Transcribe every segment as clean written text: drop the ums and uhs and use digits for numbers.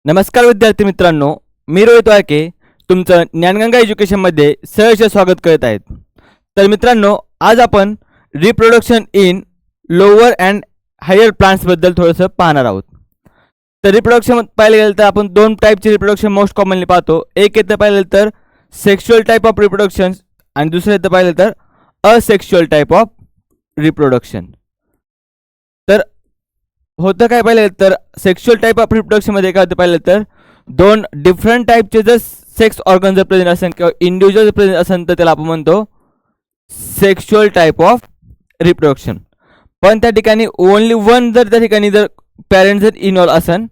नमस्कार विद्यार्थी मित्रांनो, मी रोहित वाळके तुमचं ज्ञानगंगा एज्युकेशनमध्ये सहर्ष स्वागत करत आहेत. तर मित्रांनो, आज आपण reproduction in lower and higher प्लांट्सबद्दल थोडंसं पाहणार आहोत. तर रिप्रोडक्शन पाहायला गेलं तर आपण दोन टाईपचे रिप्रोडक्शन मोस्ट कॉमनली पाहतो. एक येतं पाहिलं तर सेक्शुअल टाईप ऑफ रिप्रोडक्शन आणि दुसरं येतं पाहिलं तर असेक्शुअल टाईप ऑफ रिप्रोडक्शन. तर होतं काय पाहिलं तर सेक्शुअल टाईप ऑफ रिप्रोडक्शनमध्ये काय होतं पाहिलं तर दोन डिफरंट टाईपचे जर सेक्स ऑर्गन जर प्रेझेंट असेल किंवा इंडिव्हिज्युअल जर प्रेझेंट असेल तर त्याला आपण म्हणतो सेक्शुअल टाईप ऑफ रिप्रोडक्शन. पण त्या ठिकाणी ओनली वन जर त्या ठिकाणी जर पॅरेंट जर इन्व्हॉल्व असेल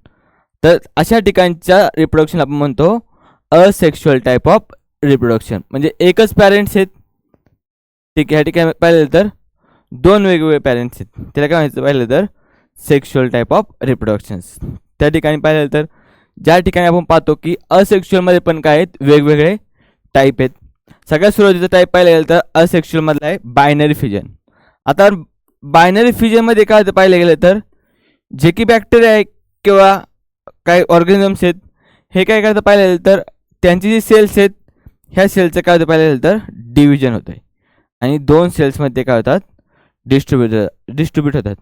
तर अशा ठिकाणच्या रिप्रोडक्शन आपण म्हणतो असेक्शुअल टाईप ऑफ रिप्रोडक्शन. म्हणजे एकच पॅरेंट्स आहेत, ठीक आहे. ह्या ठिकाणी पाहिलं तर दोन वेगवेगळे पॅरेंट्स आहेत, त्याला काय म्हणायचं पाहिलं तर सेक्शुअल टाईप ऑफ रिप्रोडक्शन्स. त्या ठिकाणी पाहिलं तर ज्या ठिकाणी आपण पाहतो की असेक्शुअलमध्ये पण काय आहेत, वेगवेगळे टाईप आहेत. सगळ्यात सुरुवातीचा टाईप पाहिलं गेलं तर असेक्शुअलमधला आहे बायनरी फ्युजन. आता बायनरी फ्युजनमध्ये काय होतं पाहिलं गेलं तर जे की बॅक्टेरिया आहे किंवा काही ऑर्गॅनिझम्स आहेत, हे काय करतं पाहिलं गेलं तर त्यांची जी सेल्स आहेत ह्या सेलचं काय होतं पाहिलं गेलं तर डिव्हिजन होतं आहे आणि दोन सेल्समध्ये काय होतात, डिस्ट्रीब्यूट होतात.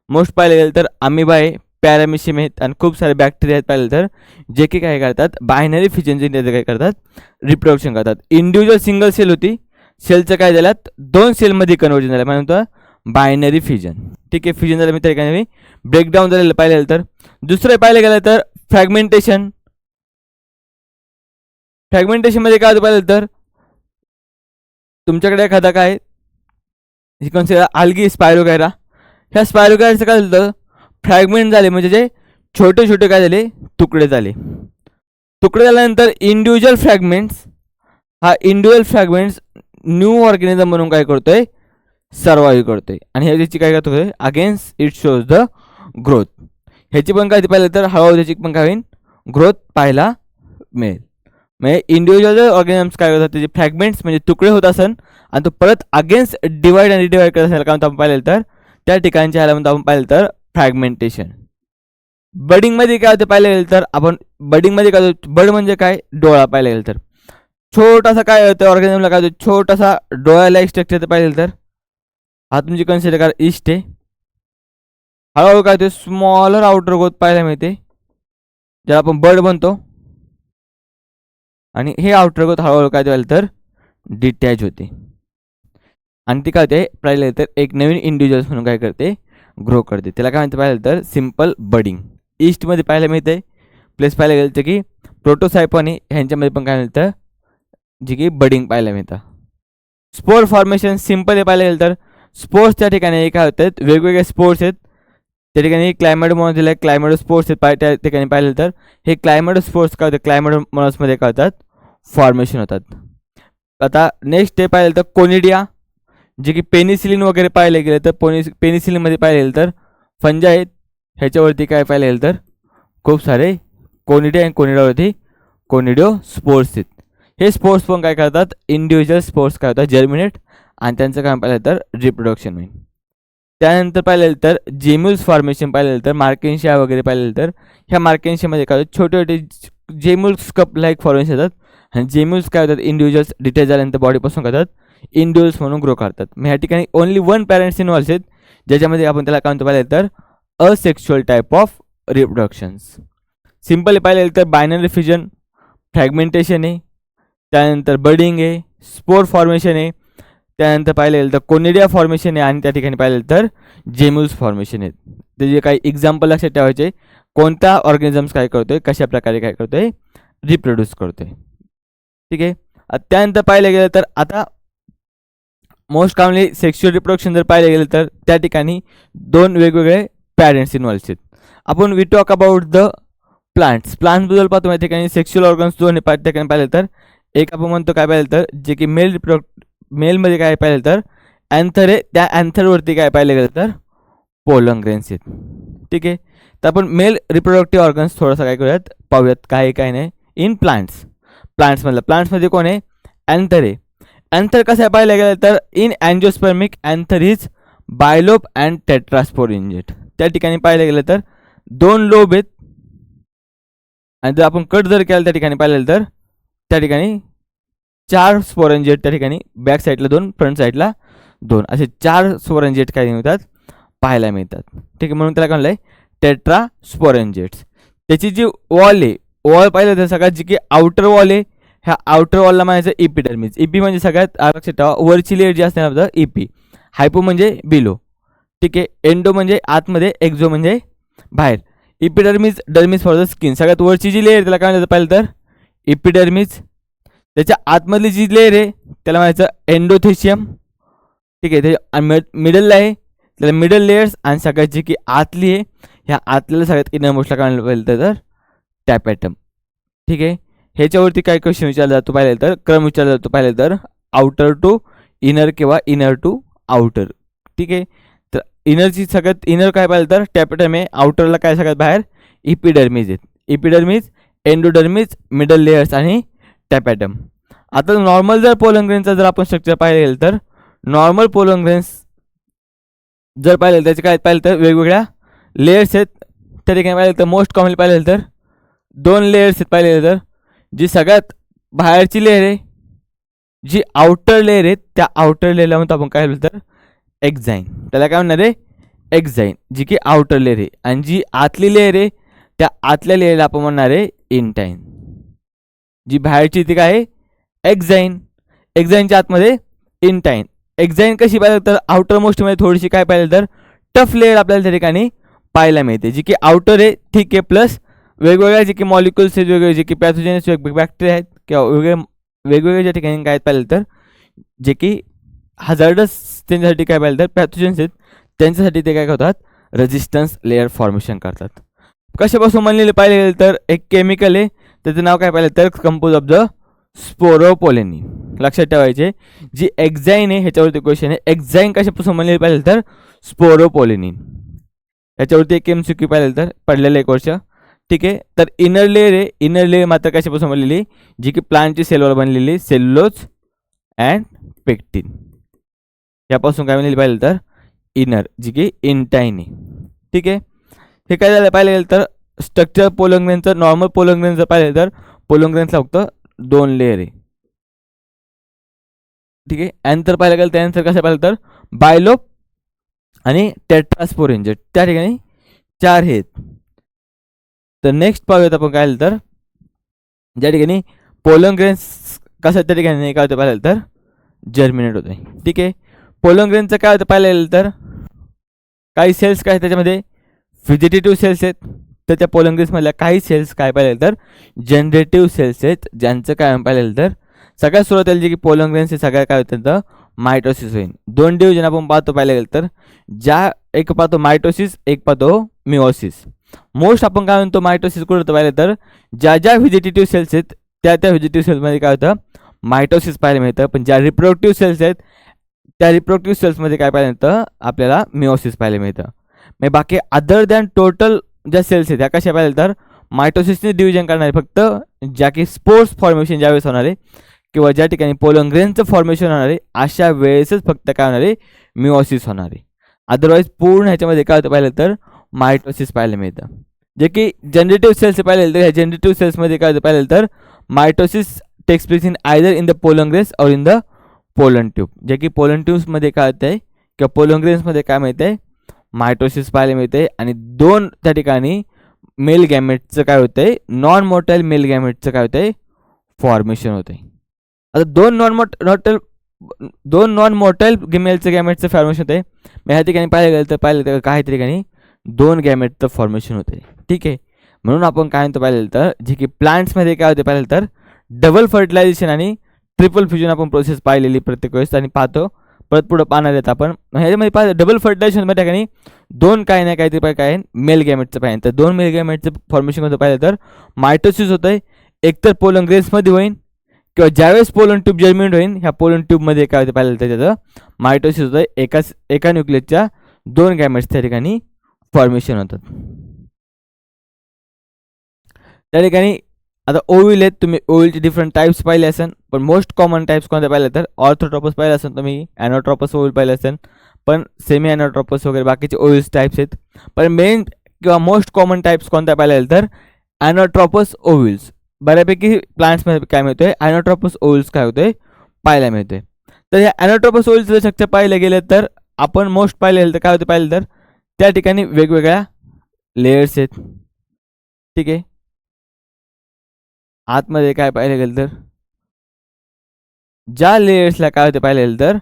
मोस्ट पाहिलं गेलं तर अमिबा आहे, पॅरामिशियम आहेत आणि खूप सारे बॅक्टेरिया आहेत पाहिलं तर जे की काय करतात बायनरी फ्युजनचे काय करतात, रिप्रोडक्शन करतात. इंडिव्हिज्युअल सिंगल सेल होती, सेलचं काय झाल्यात दोन सेलमध्ये कन्वर्जन झालं म्हणतो बायनरी फ्युजन. ठीक आहे, फ्युजन झालं मी त्या ठिकाणी ब्रेकडाऊन झालेलं पाहिलं गेलं तर. दुसरं पाहिलं गेलं तर फ्रॅगमेंटेशन. फ्रॅगमेंटेशनमध्ये काय होतं पाहिलं तर तुमच्याकडे एखादा काय कन्सिडर आल्गी स्पायरोगायरा, ह्या स्पायरोगायराचं काय झालं फ्रॅगमेंट झाले म्हणजे जे छोटे छोटे काय झाले तुकडे झाले. तुकडे झाल्यानंतर इंडिव्हिज्युअल फ्रॅगमेंट्स, हा इंडिव्हिज्युअल फ्रॅगमेंट्स न्यू ऑर्गॅनिझम म्हणून काय करतोय, सर्वाईव्ह करतोय आणि ह्याची काय करतोय against it shows the growth. ह्याची पण काय पाहिलं तर हळूहळू त्याची पण काय होईल ग्रोथ पाहायला मिळेल. म्हणजे इंडिव्हिज्युअल ऑर्गॅनिझम्स काय करतात त्याचे फ्रॅगमेंट्स म्हणजे तुकडे होत असन आणि तो परत अगेन्स्ट डिवाइड आणि डिवाइड करत असेल. काय म्हणतो आपण पाहिलं तर त्या ठिकाणच्या ह्याला म्हणतो आपण पाहिलं तर फ्रॅगमेंटेशन. बडिंगमध्ये काय होतं पाहिलं गेलं तर आपण बडिंगमध्ये काय होतं, बड म्हणजे काय डोळा पाहिलं गेलं तर छोटासा काय होतं ऑर्गॅनिझमला काय होतं छोटासा डोळ्याला स्ट्रक्चर पाहिलं तर हा तुमची कन्सिडर करा ईस्ट आहे. हळूहळू काय होते स्मॉलर आउटर ग्रोथ पाहायला मिळते ज्याला आपण बर्ड म्हणतो आणि हे आउटर ग्रोथ हळूहळू काय व्हायला तर डिटॅच होते आणि ती काय होते पाहिलं तर एक नवीन इंडिव्हिज्युअल्स म्हणून काय करते ग्रो करते. त्याला काय म्हणते पाहिलं तर सिम्पल बडिंग. ईस्टमध्ये पाहायला मिळते. प्लेस पाहायला गेलं तर की प्रोटोसायपॉनी ह्यांच्यामध्ये पण काय मिळतं जे की बडिंग पाहायला मिळतं. स्पोर फॉर्मेशन सिम्पल हे पाहायला गेलं तर स्पोर्ट्स त्या ठिकाणी काय होतात वेगवेगळे स्पोर्ट्स आहेत. त्या ठिकाणी क्लायमेटमॉनस दिलं आहे, क्लायमेटो स्पोर्ट्स आहेत त्या ठिकाणी पाहिलं तर हे क्लायमेटो स्पोर्ट्स काय होतं क्लायमेटमॉनसमध्ये काय होतात फॉर्मेशन होतात. आता नेक्स्ट ते पाहिलं तर कोनिडिया जे की पेनिसिलिन वगैरे पाहिलं गेलं तर पेनिसिलिनमध्ये पाहिलं गेलं तर फंजा आहेत. ह्याच्यावरती काय पाहिलं गेलं तर खूप सारे कोनिडिया आणि कोनिडियावरती कोनिडिओ स्पोर्ट्स आहेत. हे स्पोर्ट्स पण काय करतात इंडिव्हिज्युअल स्पोर्ट्स काय होतात जर्मिनेट आणि त्यांचं काय पाहिलं तर रिप्रोडक्शन होईल. त्यानंतर पाहिलं तर जेम्युल्स फॉर्मेशन पाहिलं तर मार्केन्शिया वगैरे पाहिलं तर ह्या मार्केन्शियामध्ये काय होतं छोटे छोटे जेम्युल्स कप लाईक फॉर्मेशन होतात आणि जेम्युल्स काय होतात इंडिव्हिज्युअल्स डिटेच झाल्यानंतर बॉडीपासून करतात इंडिव्हिज्युअल्स म्हणून ग्रो करतात. मग ह्या ठिकाणी ओनली वन पॅरेंट्स इन्व्हॉल्व्ह आहेत ज्याच्यामध्ये आपण त्याला काय म्हणतो पाहिलं तर असेक्शुअल टाईप ऑफ रिप्रोडक्शन्स. सिम्पल पाहिलं तर बायनरी फ्युजन, फ्रॅगमेंटेशन आहे, त्यानंतर बडिंग आहे, स्पोर फॉर्मेशन आहे, त्यानंतर पाहिलं गेलं तर कोनिडिया फॉर्मेशन आहे आणि त्या ठिकाणी पाहिलं तर जेम्युल्स फॉर्मेशन आहेत. त्याचे काही एक्झाम्पल लक्षात ठेवायचे कोणत्या ऑर्गॅनिझम्स काय करतोय कशा प्रकारे काय करतोय रिप्रोड्यूस करतोय. ठीक आहे, त्यानंतर पाहिलं गेलं तर आता मोस्ट कॉमनली सेक्शुअल रिप्रोडक्शन जर पाहिलं गेलं तर त्या ठिकाणी दोन वेगवेगळे पॅरेंट्स इन्व्हॉल्व्ह आहेत. आपण वी टॉक अबाउट द प्लांट्सबद्दल पाहतो त्या ठिकाणी सेक्शुअल ऑर्गन्स दोन त्या ठिकाणी पाहिलं तर एक आपण म्हणतो काय पाहिलं तर जे की मेलमध्ये काय पाहिलं तर अँथर आहे, त्या अँथरवरती काय पाहिलं गेलं तर पोलन ग्रेन्स आहेत. ठीक आहे, तर आपण मेल रिप्रोडक्टिव्ह ऑर्गन्स थोडंसं काय करूयात पाहूयात काय काय नाही इन प्लांट्समध्ये कोण आहे अँथर आहे. अँथर कसं आहे पाहिलं गेलं तर in angiospermic anther is bilobed and tetrasporangiate. त्या ठिकाणी पाहिलं गेलं तर दोन लोब आहेत आणि जर आपण कट जर केला त्या ठिकाणी पाहिलं तर त्या ठिकाणी 4 स्पोरंजेट त्या ठिकाणी बॅक साईडला 2, फ्रंट साईडला 2 असे 4 स्पोरंजेट काय मिळतात पाहायला मिळतात. ठीक आहे, म्हणून त्याला काय म्हणलं टेट्रा स्पोरंजेट्स. त्याची जी वॉल आहे, वॉल पाहिलं तर सगळ्यात जी की आउटर वॉल आहे, ह्या आउटर वॉलला म्हणायचं इपिडर्मिस. इपी म्हणजे सगळ्यात लक्षात ठेवा वरची लेअर जी असते ना आपलं इपी. हायपो म्हणजे बिलो. ठीक आहे, एंडो म्हणजे आतमध्ये, एक्झो म्हणजे बाहेर. Epidermis dermis for the skin. सगळ्यात वरची जी लेअर त्याला काय म्हणायचं पाहिलं तर इपिडर्मिस. त्याच्या आतमधली जी लेअर आहे त्याला म्हणायचं एंडोथेशियम. ठीक आहे, ते मिडलला आहे त्याला मिडल लेयर्स. आणि सगळ्यात जी की आतली आहे ह्या आतल्याला सगळ्यात इनर मोस्टला काय म्हणायला पाहिलं तर टॅपॅटम. ठीक आहे, ह्याच्यावरती काय क्वेश्चन विचारला जातो पाहिलं तर क्रम विचारला जातो पाहिलं तर आउटर टू इनर किंवा इनर टू आउटर. ठीक आहे, तर इनरची सगळ्यात इनर काय पाहिलं तर टॅपॅटम आहे. आउटरला काय सगळ्यात बाहेर इपिडर्मिस आहेत. इपिडर्मिस, एंडोडर्मिस, मिडल लेयर्स आणि टॅपॅटम. आता नॉर्मल जर पोलन ग्रेनचा जर आपण स्ट्रक्चर पाहिलं तर नॉर्मल पोलन ग्रेन्स जर पाहिलं त्याचे काय पाहिलं तर वेगवेगळ्या लेयर्स आहेत. त्या ठिकाणी पाहिलं तर मोस्ट कॉमनली पाहिलं तर 2 लेयर्स आहेत. पाहिलं तर जी सगळ्यात बाहेरची लेअर आहे, जी आउटर लेअर आहे, त्या आउटर लेअरला म्हणतो आपण काय बोलतो तर एक्झाईन. त्याला काय म्हणणार आहे एक्झाईन, जी की आउटर लेअर आहे. आणि जी आतली लेअर आहे त्या आतल्या लेअरला आपण म्हणणार आहे इंटाईन. जी बाहेरची ती काय आहे एक्झाईन. एक्झाईनच्या आतमध्ये इंटाईन. एक्झाईन कशी पाहिलं तर आउटर मोस्टमध्ये थोडीशी काय पाहिलं तर टफ लेअर आपल्याला त्या ठिकाणी पाहायला मिळते, जी की आउटर आहे. ठीक आहे, प्लस वेगवेगळ्या जे की मॉलिक्युल्स आहेत, वेगवेगळे जे की पॅथोजेनस वेगवेगळे बॅक्टेरिया आहेत किंवा वेगवेगळे ज्या ठिकाणी काय पाहिलं तर जे की हजार्डस त्यांच्यासाठी काय पाहिलं तर पॅथोजेन्स आहेत, त्यांच्यासाठी ते काय करतात रेजिस्टन्स लेअर फॉर्मेशन करतात. कशापासून बनलेले पाहिलं गेलं तर एक केमिकल आहे, त्याचं नाव काय पाहिलं तर कंपोज ऑफ द स्पोरोपोलेनिन. लक्षात ठेवायचे जी एक्झाईन आहे ह्याच्यावरती क्वेश्चन आहे. एक्झाईन कशापासून बनलेली पाहिलं तर स्पोरोपोलेनिन. याच्यावरती एक MCQ पाहिलं तर पडलेलं एक वर्ष. ठीक आहे, तर इनर लेअर आहे. इनर लेअर मात्र कशापासून बनलेली, जी की प्लांटची सेलवर बनलेली सेल्युलोज अँड पेक्टिन यापासून काय बनलेली पाहिलं तर इनर, जी की इंटाईन आहे. ठीक आहे, हे काय झालं पाहिलं गेलं तर स्ट्रक्चर पोलन ग्रेनचं नॉर्मल पोलन ग्रेन जर पाहिलं तर पोलन ग्रेनचा फक्त 2 लेअर आहे. ठीक आहे, त्यानंतर पाहिलं गेलं त्यानंतर कसं पाहिलं तर बायलोप आणि टेट्रास्पोरेंजेट त्या ठिकाणी 4 आहेत. तर नेक्स्ट पाहूयात आपण काय झालं तर ज्या ठिकाणी पोलन ग्रेन्स कसं त्या ठिकाणी काय होतं पाहिलं तर जर्मिनेट होत आहे. ठीक आहे, पोलन ग्रेनचं काय होतं पाहिलं गेलं तर काही सेल्स काय त्याच्यामध्ये व्हेजिटेटिव्ह सेल्स आहेत, तर त्या पोलन ग्रेन्समधल्या काही सेल्स काय पाहिलं तर जनरेटिव्ह सेल्स आहेत, ज्यांचं काय पाहिलं तर सगळ्यात सुरुवातीला जे की पोलन ग्रेन्स हे सगळ्या काय होतं तर मायटोसिस होईल. 2 डिव्हिजन आपण पाहतो पाहिलं गेलं तर ज्या एक पाहतो मायटोसिस, एक पाहतो मिओसिस. मोस्ट आपण काय म्हणतो मायटोसिस कुठं होतं पाहिलं तर ज्या ज्या व्हेजिटेटिव्ह सेल्स आहेत त्या व्हेजिटेटिव्ह सेल्समध्ये काय होतं मायटोसिस पाहायला मिळतं. पण ज्या रिप्रोडक्टिव्ह सेल्स आहेत त्या रिप्रोडक्टिव्ह सेल्समध्ये काय पाहायला मिळतं आपल्याला मिओसिस पाहायला मिळतं. मग बाकी अदर दॅन टोटल ज्या सेल्स आहेत त्या कशा पाहिलं तर मायटोसिसने डिव्हिजन करणारे फक्त ज्या की स्पोर्स फॉर्मेशन ज्यावेळेस होणार आहे किंवा ज्या ठिकाणी पोलन ग्रेनचं फॉर्मेशन होणार आहे अशा वेळेसच फक्त काय होणार आहे मिओसिस होणार आहे. अदरवाईज पूर्ण ह्याच्यामध्ये काय होतं पाहिलं तर मायटोसिस पाहायला मिळतं. जे की जनरेटिव्ह सेल्स पाहिलं तर ह्या जनरेटिव्ह सेल्समध्ये काय होतं पाहिलं तर mitosis takes place in either in the pollen grains or in the pollen tube. जे की पोलन ट्यूब्समध्ये काय होतं आहे किंवा पोलन ग्रेन्समध्ये काय मिळतं आहे मायटोसिस पाहायला मिळते. आणि 2 त्या ठिकाणी मेल गॅमेटचं काय होतं आहे नॉन मोर्टाईल मेल गॅमेटचं काय होतं आहे फॉर्मेशन होतं आहे. आता 2 नॉन मोर्टाईल मेलचं गॅमेटचं फॉर्मेशन होतं आहे. मग ह्या ठिकाणी पाहिलं तर काही ठिकाणी 2 गॅमेटचं फॉर्मेशन होतं आहे. ठीक आहे, म्हणून आपण काय म्हणतो पाहिलं तर जे की प्लांट्समध्ये काय होते पाहिलं तर डबल फर्टिलायझेशन आणि ट्रिपल फ्युजन आपण प्रोसेस पाहिलेली प्रत्येक वेळेस आणि पाहतो परत पुढं पाहणार आहेत आपण. ह्याच्यामध्ये पाहिलं डबल फर्टिलायझेशनमध्ये ठिकाणी 2 काय नाही काहीतरी काय मेल गॅमेटचं पाहिजे. तर 2 मेल गॅमेटचं फॉर्मेशन होतं पाहिलं तर मायटोसिस होतं आहे. एकतर पोलन ग्रेन्समध्ये होईल किंवा ज्यावेळेस पोलन ट्यूब जर्मिनेट होईल ह्या पोलन ट्यूबमध्ये काय होतं पाहिलं तर त्याचं मायटोसिस होतं आहे. एका न्यूक्लियसच्या 2 गॅमेट्स त्या ठिकाणी फॉर्मेशन होतात. त्या ठिकाणी आता ओव्हिल आहेत, तुम्ही ओव्हिलचे डिफरंट टाईप्स पाहिले असेल, पण मोस्ट कॉमन टाईप्स कोणत्या पाहिलं तर ऑर्थोट्रोपस पाहिलं असेल तुम्ही, ॲनोट्रोपस ओव्हिल पाहिलं असेल, पण सेमी ॲनोट्रोपस वगैरे बाकीचे ओव्हिल्स टाईप्स आहेत. पण मेन किंवा मोस्ट कॉमन टाईप्स कोणत्या पाहिलं तर ॲनोट्रॉपस ओव्हिल्स. बऱ्यापैकी प्लांट्समध्ये काय मिळतोय, ॲनोट्रॉपस ओव्हिल्स काय होतोय पाहायला मिळतोय. तर ह्या ॲनोट्रॉपस ओव्हिल्सचं स्ट्रक्चर पाहिलं गेलं तर आपण मोस्ट पाहिलं तर काय होतं पाहिलं तर त्या ठिकाणी वेगवेगळ्या लेयर्स आहेत. ठीक आहे. आतमध्ये काय पाहिलं गेलं तर ज्या लेयर्सला काय होते पाहिलं गेलं तर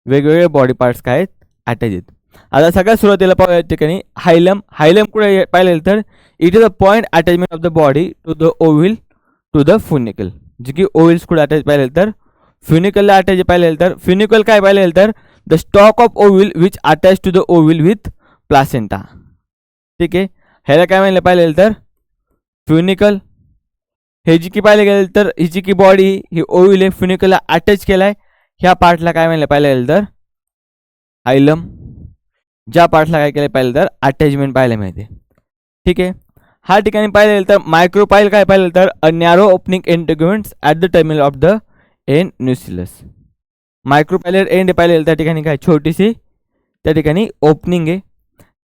वेगवेगळे बॉडी पार्ट्स काय आहेत अटॅच आहेत. आता सगळ्यात सुरुवातीला पाहूया या ठिकाणी हायलम. हायलम कुठे पाहिलं तर it is a point attachment of the body to the ovule to the funicle. जे की ओव्हिल्स कुठे अटॅच पाहिलं तर फ्युनिकलला अटॅच पाहिलं तर फ्युनिकल काय पाहिलं तर the stalk of ovule which attach to the ovule with placenta. ठीक आहे. ह्याला काय म्हणलं पाहिलं तर फ्युनिकल. हे जी की पाहिलं गेलं तर ही जी की बॉडी ही ओव्हिल आहे फ्युनिकलला अटॅच केला आहे. ह्या पार्टला काय म्हणलं पाहिलं गेलं तर हायलम. ज्या पार्टला काय केलं पाहिलं तर अटॅचमेंट पाहायला मिळते. ठीक आहे. ह्या ठिकाणी पाहिलं गेलं तर मायक्रोपाईल काय पाहिलं तर a narrow opening integuments at the terminal of the end nucellus. Micropylar end पाहिलं गेलं त्या ठिकाणी काय छोटीशी त्या ठिकाणी ओपनिंग आहे.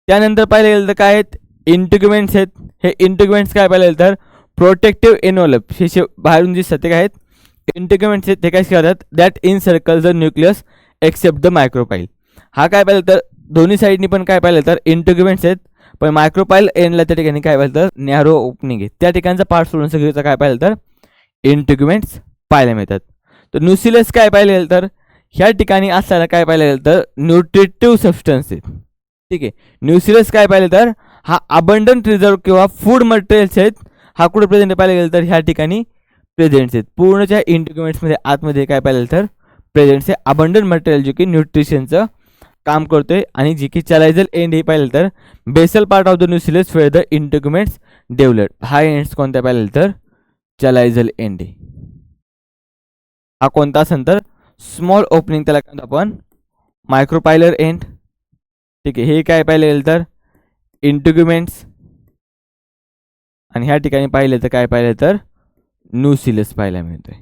त्यानंतर पाहिलं गेलं तर काय आहेत इंटिग्युमेंट्स आहेत. हे इंटिग्युमेंट्स काय पाहिलं गेलं तर प्रोटेक्टिव्ह एनवलप हे बाहेरून जे सत्य काय आहेत इंटिग्युमेंट्स आहेत ते काय करतात that encircle the nucleus except the micropyle. हा काय पाहिलं तर दोन्ही साईडनी पण काय पाहिलं तर इंटिग्युमेंट्स आहेत, पण मायक्रोपाईल एंडला त्या ठिकाणी काय पाहिलं तर नॅरो ओपनिंग आहे. त्या ठिकाणचा पार्ट सोडून सगळीचं काय पाहिलं तर इंटिग्युमेंट्स पाहायला मिळतात. तर न्यूसिलस काय पाहिलं गेलं तर ह्या ठिकाणी असल्याला काय पाहिलं गेलं तर न्यूट्रिटिव्ह सबस्टन्स आहेत. ठीक आहे. न्यूसिलस काय पाहिलं तर हा अबंडंट रिझर्व किंवा फूड मटेरियल्स आहेत. हा कुठे प्रेझेंट पाहिलं गेलं तर ह्या ठिकाणी प्रेझेंट्स आहेत. पूर्णच्या इंटिग्युमेंट्समध्ये आतमध्ये काय पाहिलं तर प्रेझेंट्स आहे अबंडंट मटेरियल जे की न्यूट्रिशनचं काम करतोय. आणि जी की चॅलायझल एंड हे पाहिलं तर basal part of the nucellus where the integuments develop. हा एंड्स कोणत्या पाहिलं तर चॅलायझल एंड. हा कोणता असेल तर स्मॉल ओपनिंग त्याला काय आपण मायक्रोपायलर एंड. ठीक आहे. हे काय पाहिलं गेलं तर इंटिग्युमेंट्स आणि ह्या ठिकाणी पाहिलं तर काय पाहिलं तर न्यूसिलस पाहायला मिळतोय.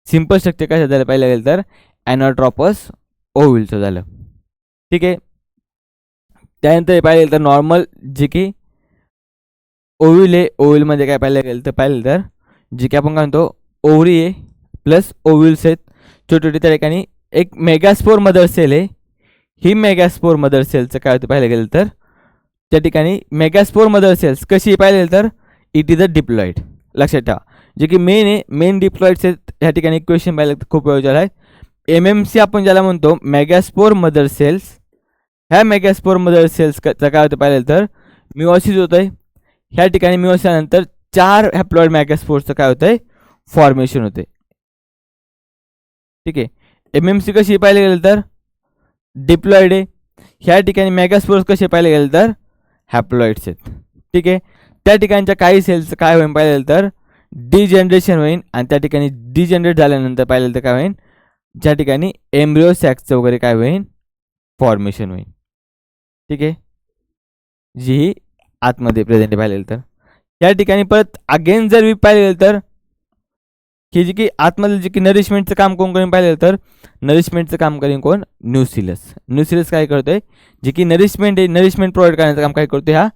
सिंपल स्ट्रक्चर काय झालं पाहिलं गेलं तर ॲनोट्रॉपस ओव्हिलचं झालं. ठीक आहे. त्यानंतर हे पाहिलं तर नॉर्मल जे की ओव्हिल आहे. ओव्हिलमध्ये काय पाहिलं गेलं तर जे की आपण काय म्हणतो ओव्हरी आहे प्लस ओव्हिल्स आहेत छोटे छोटे. त्या ठिकाणी एक मेगास्पोर मदर सेल आहे. ही मेगास्पोर मदर सेलचं काय होतं पाहिलं गेलं तर त्या ठिकाणी मेगास्पोर मदर सेल्स कशी पाहिलं गेलं तर इट इज अ डिप्लॉइड. लक्षात ठेवा जे की मेन आहे मेन डिप्लॉइड्स आहेत. ह्या ठिकाणी क्वेश्चन पाहिलं तर खूप वेळ झाला आहे. MMC आपण ज्याला म्हणतो मेगास्पोर मदर सेल्स. ह्या मेगास्पोर मदर सेल्सचं काय होतं पाहिलं तर मिओसिस होतं आहे. ह्या ठिकाणी मिओसिसनंतर 4 हॅप्लॉइड मेगास्पोर्सचं काय होतं आहे फॉर्मेशन होते. ठीक आहे. MMC कशी पाहिलं गेलं तर डिप्लॉइड आहे. ह्या ठिकाणी मेगास्पोर्स कसे पाहिले गेलं तर हॅप्लॉइड्स आहेत. ठीक आहे. त्या ठिकाणच्या काही सेल्सचं काय होईल पाहिलं गेलं तर डिजनरेशन होईल आणि त्या ठिकाणी डिजनरेट झाल्यानंतर पाहिलं तर काय होईल ज्या ठिकाणी एम्ब्रिओ सॅक्सचं वगैरे काय होईल फॉर्मेशन होईल. ठीक आहे. जी आतमध्ये प्रेझेंट पाहिलं गेलं तर या ठिकाणी परत अगेन जर मी पाहिलं गेलं तर की जी की आतमध्ये जे की नरिशमेंटचं काम कोण करून पाहिलं तर नरिशमेंटचं काम करेन कोण न्यूसिलस. न्यूसिलस काय करतोय जे की नरिशमेंट आहे नरिशमेंट प्रोव्हाइड करण्याचं काम काय करतोय हा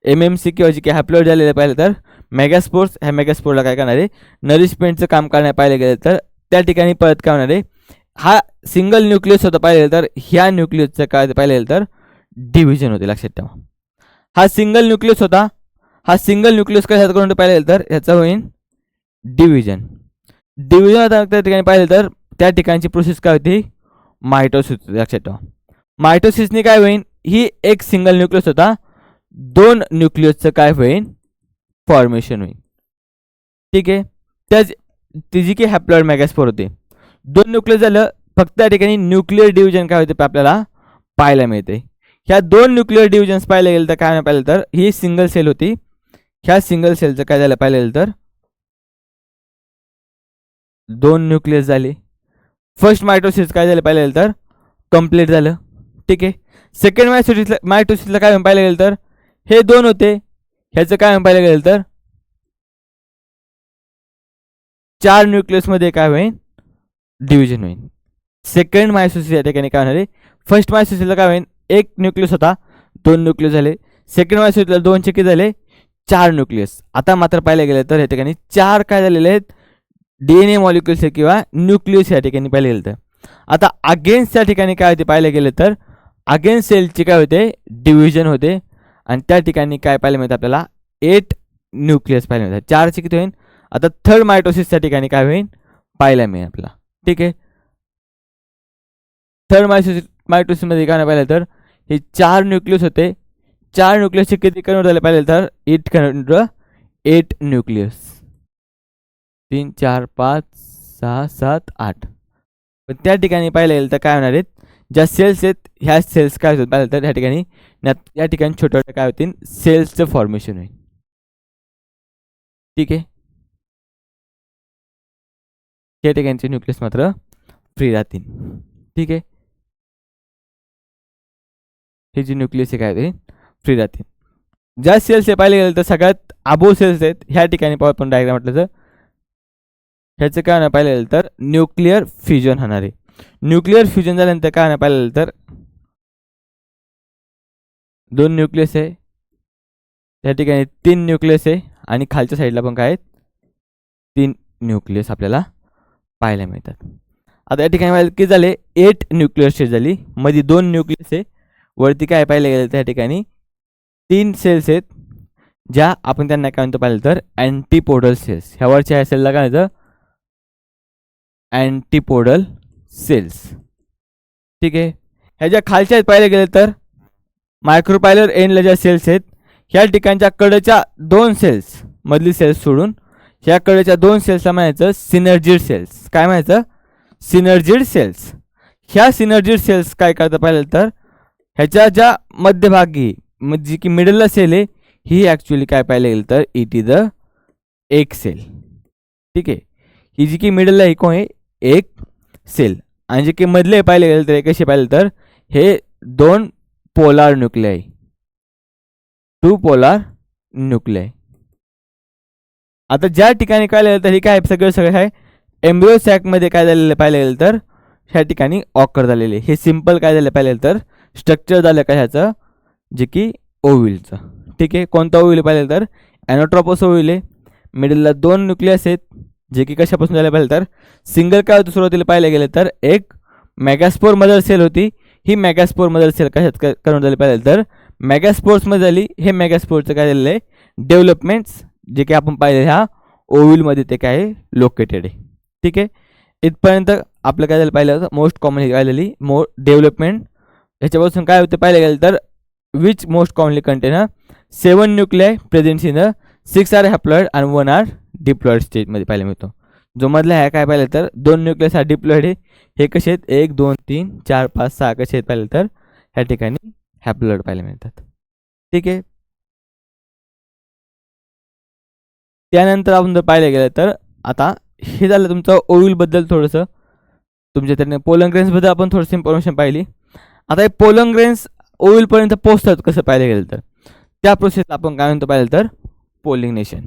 MMC किंवा जे की हॅप्लॉइड झालेलं पाहिलं तर मेगास्पोर्स. ह्या मेगास्पोर्सला काय करणार आहे नरिशमेंटचं काम करण्यात पाहिलं गेलं तर त्या ठिकाणी परत काय होणार आहे हा सिंगल न्यूक्लियस होता पाहिलं तर ह्या न्यूक्लियसचं काय पाहिलं गेलं तर डिव्हिजन होते. लक्षात ठेवा हा सिंगल न्यूक्लियस होता. हा सिंगल न्यूक्लियस कशात करून पाहिलं गेलं तर ह्याचं होईल डिव्हिजन. डिव्हिजन त्या ठिकाणी पाहिलं तर त्या ठिकाणची प्रोसेस काय होती मायटोसिस. लक्षात ठेवा मायटोसिसने काय होईल ही एक सिंगल न्यूक्लियस होता 2 न्यूक्लियसचं काय होईल फॉर्मेशन होईल. ठीक आहे. त्याच ती जी की हॅप्लॉइड मेगास्पोर होते 2 न्यूक्लियस झालं फक्त त्या ठिकाणी न्यूक्लिअर डिव्हिजन काय होते आपल्याला पाहायला मिळते. ह्या 2 न्यूक्लिअर डिव्हिजन्स पाहायला गेलं तर काय पाहिलं तर ही सिंगल सेल होती. ह्या सिंगल सेलचं काय झालं पाहिलं गेलं तर 2 न्यूक्लियस झाले. फर्स्ट मायटोसिस काय झालं पाहिलं गेलं तर कंप्लीट झालं. ठीक आहे. सेकंड मायटोसिसला काय पाहिलं गेलं तर हे 2 होते ह्याचं काय पाहिलं गेलं तर 4 न्यूक्लियसमध्ये काय होईल डिव्हिजन होईल. सेकंड मायटोसिस या ठिकाणी काय होणार आहे फर्स्ट मायटोसिसला काय होईल एक न्यूक्लियस होता 2 न्यूक्लियस झाले. सेकंड मायोसिसला 2 किती झाले, 4 न्यूक्लियस. आता मात्र पाहायला गेलं तर या ठिकाणी 4 काय झालेले आहेत, DNA मॉलिक्युल्स किंवा न्यूक्लियस या ठिकाणी पाहिलं गेलं तर. आता अगेन्स्ट त्या ठिकाणी काय होते पाहायला गेलं तर, अगेन्स्ट सेलचे काय होते, डिव्हिजन होते आणि त्या ठिकाणी काय पाहायला मिळतं आपल्याला, 8 न्यूक्लियस पाहायला मिळतात. 4चे किती होईल, आता थर्ड मायटोसिसच्या ठिकाणी काय होईल पाहायला मिळेल आपल्याला. ठीक आहे, थर्ड मायटोसिसमध्ये काय पाहिलं तर हे 4 न्यूक्लियस होते. 4 न्यूक्लियसचे किती कन्वर्ट झाले पाहिजे तर 8 न्यूक्लियस. 3 4 5 6 7 8. पण त्या ठिकाणी पाहिलं गेलं तर काय होणार आहेत, ज्या सेल्स आहेत ह्या सेल्स काय होतात पाहिलं तर ह्या ठिकाणी या ठिकाणी छोट्या छोट्या काय होतील, सेल्सचं फॉर्मेशन होईल. ठीक आहे, त्या ठिकाणचे न्यूक्लियस मात्र फ्री राहतील. ठीक आहे, हे जे न्यूक्लियस काय होते फ्री राहतील. ज्या सेल्स हे पाहिले गेलं तर सगळ्यात अबोव सेल्स आहेत ह्या ठिकाणी पाहू आपण डायग्राम म्हटलं तर ह्याचं काय होणार पाहिलं गेलं तर न्यूक्लिअर फ्युजन होणार आहे. न्यूक्लिअर फ्युजन झाल्यानंतर काय होणार पाहिलं गेलं तर 2 न्यूक्लियस आहे, त्या ठिकाणी 3 न्यूक्लियस आहे आणि खालच्या साईडला पण काय आहेत 3 न्यूक्लियस आपल्याला पाहायला मिळतात. आता या ठिकाणी पाहिलं किती झाले, 8 न्यूक्लियस शेड झाली, मध्ये 2 न्यूक्लियस आहे, वरती काय पाहिलं गेलं त्या ठिकाणी 3 सेल्स आहेत ज्या आपण त्यांना काय म्हणतो पाहिलं तर अँटीपोडल सेल्स. ह्यावरच्या ह्या सेलला काय म्हणतं अँटीपोडल सेल्स. ठीक आहे, ह्याच्या खालच्या पाहिलं गेलं तर मायक्रोपायलर एंडला ज्या सेल्स आहेत ह्या ठिकाणच्या कडेच्या 2 सेल्स मधली सेल्स सोडून ह्या कडेच्या 2 सेल्सला म्हणायचं सिनर्जिड सेल्स. काय म्हणायचं, सिनर्जिड सेल्स. ह्या सिनर्जिड सेल्स काय करतं पाहिलं तर ह्याच्या ज्या मध्यभागी म्हणजे की मिडलला सेल आहे ही ॲक्च्युली काय पाहिलं गेलं तर इट इज द एक सेल. ठीक आहे, ही जी की मिडलला ही कोण आहे एक सेल आणि जे की मधले पाहिले गेलं तर कसे पाहिलं तर हे 2 पोलार न्यूक्लियाई, 2 पोलार न्यूक्लियाई. आता ज्या ठिकाणी काय झालं तर हे काय सगळं आहे एम्ब्रियो सॅकमध्ये काय झालेलं पाहिलं गेलं तर ह्या ठिकाणी ऑकर झालेले. हे सिम्पल काय झालं पाहिलं तर स्ट्रक्चर झालं का ह्याचं जे की ओव्हिलचं. ठीक आहे, कोणता ओव्हिल पाहिलं तर ॲनोट्रोपस ओव्हिल आहे, मिडलला 2 न्यूक्लियस आहेत जे की कशापासून झालं पाहिलं तर सिंगल काय होतं सुरुवातीला पाहिलं गेलं तर एक मॅगॅस्पोर मदर सेल होती. ही मॅगॅस्पोर मदर सेल कशात करून झाली पाहिलं तर मॅगॅस्पोर्समध्ये झाली. हे मॅगॅस्पोरचं काय झालेलं आहे डेव्हलपमेंट्स जे की आपण पाहिलं ह्या ओव्हिलमध्ये ते काय लोकेटेड आहे. ठीक आहे, इथपर्यंत आपलं काय झालं पाहिलं होतं मोस्ट कॉमनली काय झालेली डेव्हलपमेंट. ह्याच्यापासून काय होतं पाहिलं गेलं तर which most commonly contain 7 nuclei presents in 6 are haploid आणि 1 आर डिप्लॉइड स्टेजमध्ये पाहायला मिळतो. जो मधला ह्या काय पाहिलं तर 2 न्यूक्लियस हा डिप्लॉइड आहे. हे कसे आहेत 1 2 3 4 5 6 कसे आहेत पाहिलं तर ह्या ठिकाणी हॅप्लॉइड पाहायला मिळतात. ठीक आहे, त्यानंतर आपण जर पाहिलं गेलं तर आता हे झालं तुमचं ओव्हिलबद्दल थोडंसं तुमच्या त्याने पोलन ग्रेन्सबद्दल आपण थोडंसं इन्फॉर्मेशन पाहिली. आता हे पोलन ग्रेन्स ओव्हिलपर्यंत पोहोचतात कसं पाहिलं गेलं तर त्या प्रोसेसला आपण काय म्हणतो पाहिलं तर पोलिनेशन.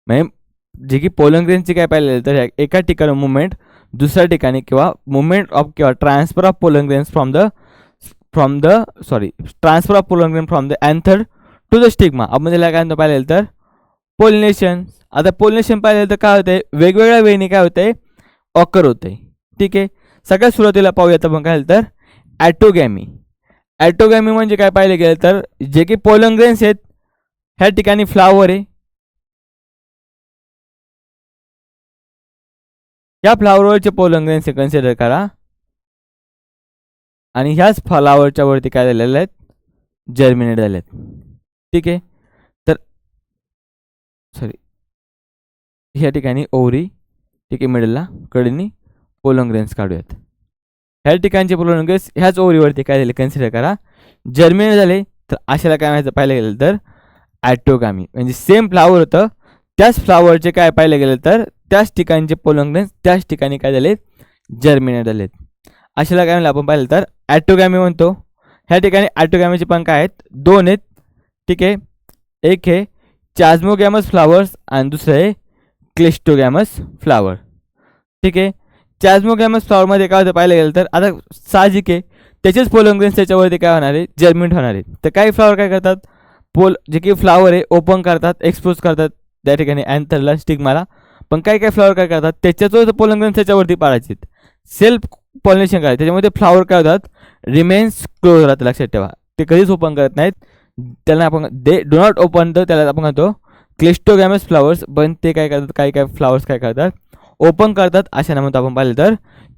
म्हणजे जे की पोलन ग्रेन्सची काय पाहिलं गेलं तर एका ठिकाणी मुवमेंट दुसऱ्या ठिकाणी किंवा मुवमेंट ऑफ किंवा transfer of pollen grains from the transfer of pollen grain from the anther to the stigma. आपण त्याला काय म्हणतो पाहिलं गेलं तर पोलिनेशन. आता पोलिनेशन पाहिलं तर काय होतंय वेगवेगळ्या वेळेने काय होतंय ऑकर होतंय. ठीक आहे, सगळ्यात सुरुवातीला पाहूयात आपण काय तर ॲटोगॅमी. ॲटोगॅमी म्हणजे काय पाहिलं गेलं तर जे की पोलन ग्रेन्स आहेत ह्या ठिकाणी फ्लावर आहे, या फ्लावरवरचे पोलन ग्रेन्स कन्सिडर करा आणि ह्याच फ्लावरच्या वरती काय झालेलं आहेत जर्मिनेट झाले आहेत. ठीक आहे, तर ह्या ठिकाणी ओव्हरी ठीक आहे मिडलला कडेनी पोलन ग्रेन्स काढूयात. ह्या ठिकाणचे पोलन ग्रेन्स ह्याच ओव्हरीवरती काय झाले कन्सिडर करा जर्मिनेट झाले. तर अशाला काय माहिती पाहिलं गेलं तर ॲटोगामी म्हणजे सेम फ्लावर होतं त्याच फ्लावरचे काय पाहिलं गेलं तर त्याच ठिकाणचे पोलन ग्रेन्स त्याच ठिकाणी काय झाले जर्मिनेट झालेत. अशाला काय म्हणलं आपण पाहिलं तर ॲटोगॅमी म्हणतो. ह्या ठिकाणी ॲटोगॅमीचे पण काय आहेत 2 आहेत. ठीक आहे, एक हे चाझमोगॅमस फ्लावर्स आणि दुसरं आहे क्लिस्टोगॅमस फ्लावर. ठीक आहे, चाझमोगॅमस फ्लावरमध्ये काय होतं पाहिलं गेलं तर आता साहजिक आहे त्याचेच पोलन ग्रेन्स त्याच्यावरती काय होणार आहे जर्मिनेट होणार आहे. तर काही फ्लावर काय करतात जे की फ्लावर आहे ओपन करतात, एक्सपोज करतात त्या ठिकाणी अँथरला, स्टिग्माला. पण काही काही फ्लावर काय करतात, त्याच्याच पोलन ग्रेन्स त्याच्यावरती पाडायचे, सेल्फ पॉलिनेशन करायचं. त्याच्यामध्ये फ्लावर काय होतात, रिमेन्स क्लोज राहतात. लक्षात ठेवा, ते कधीच ओपन करत नाहीत. त्याला आपण दे डो नॉट ओपन, तर त्याला आपण म्हणतो क्लिस्टोगॅमस फ्लावर्स. पण ते काय करतात, काही काही फ्लावर्स काय करतात, ओपन करतात. अशा नामात आपण पाहिलं तर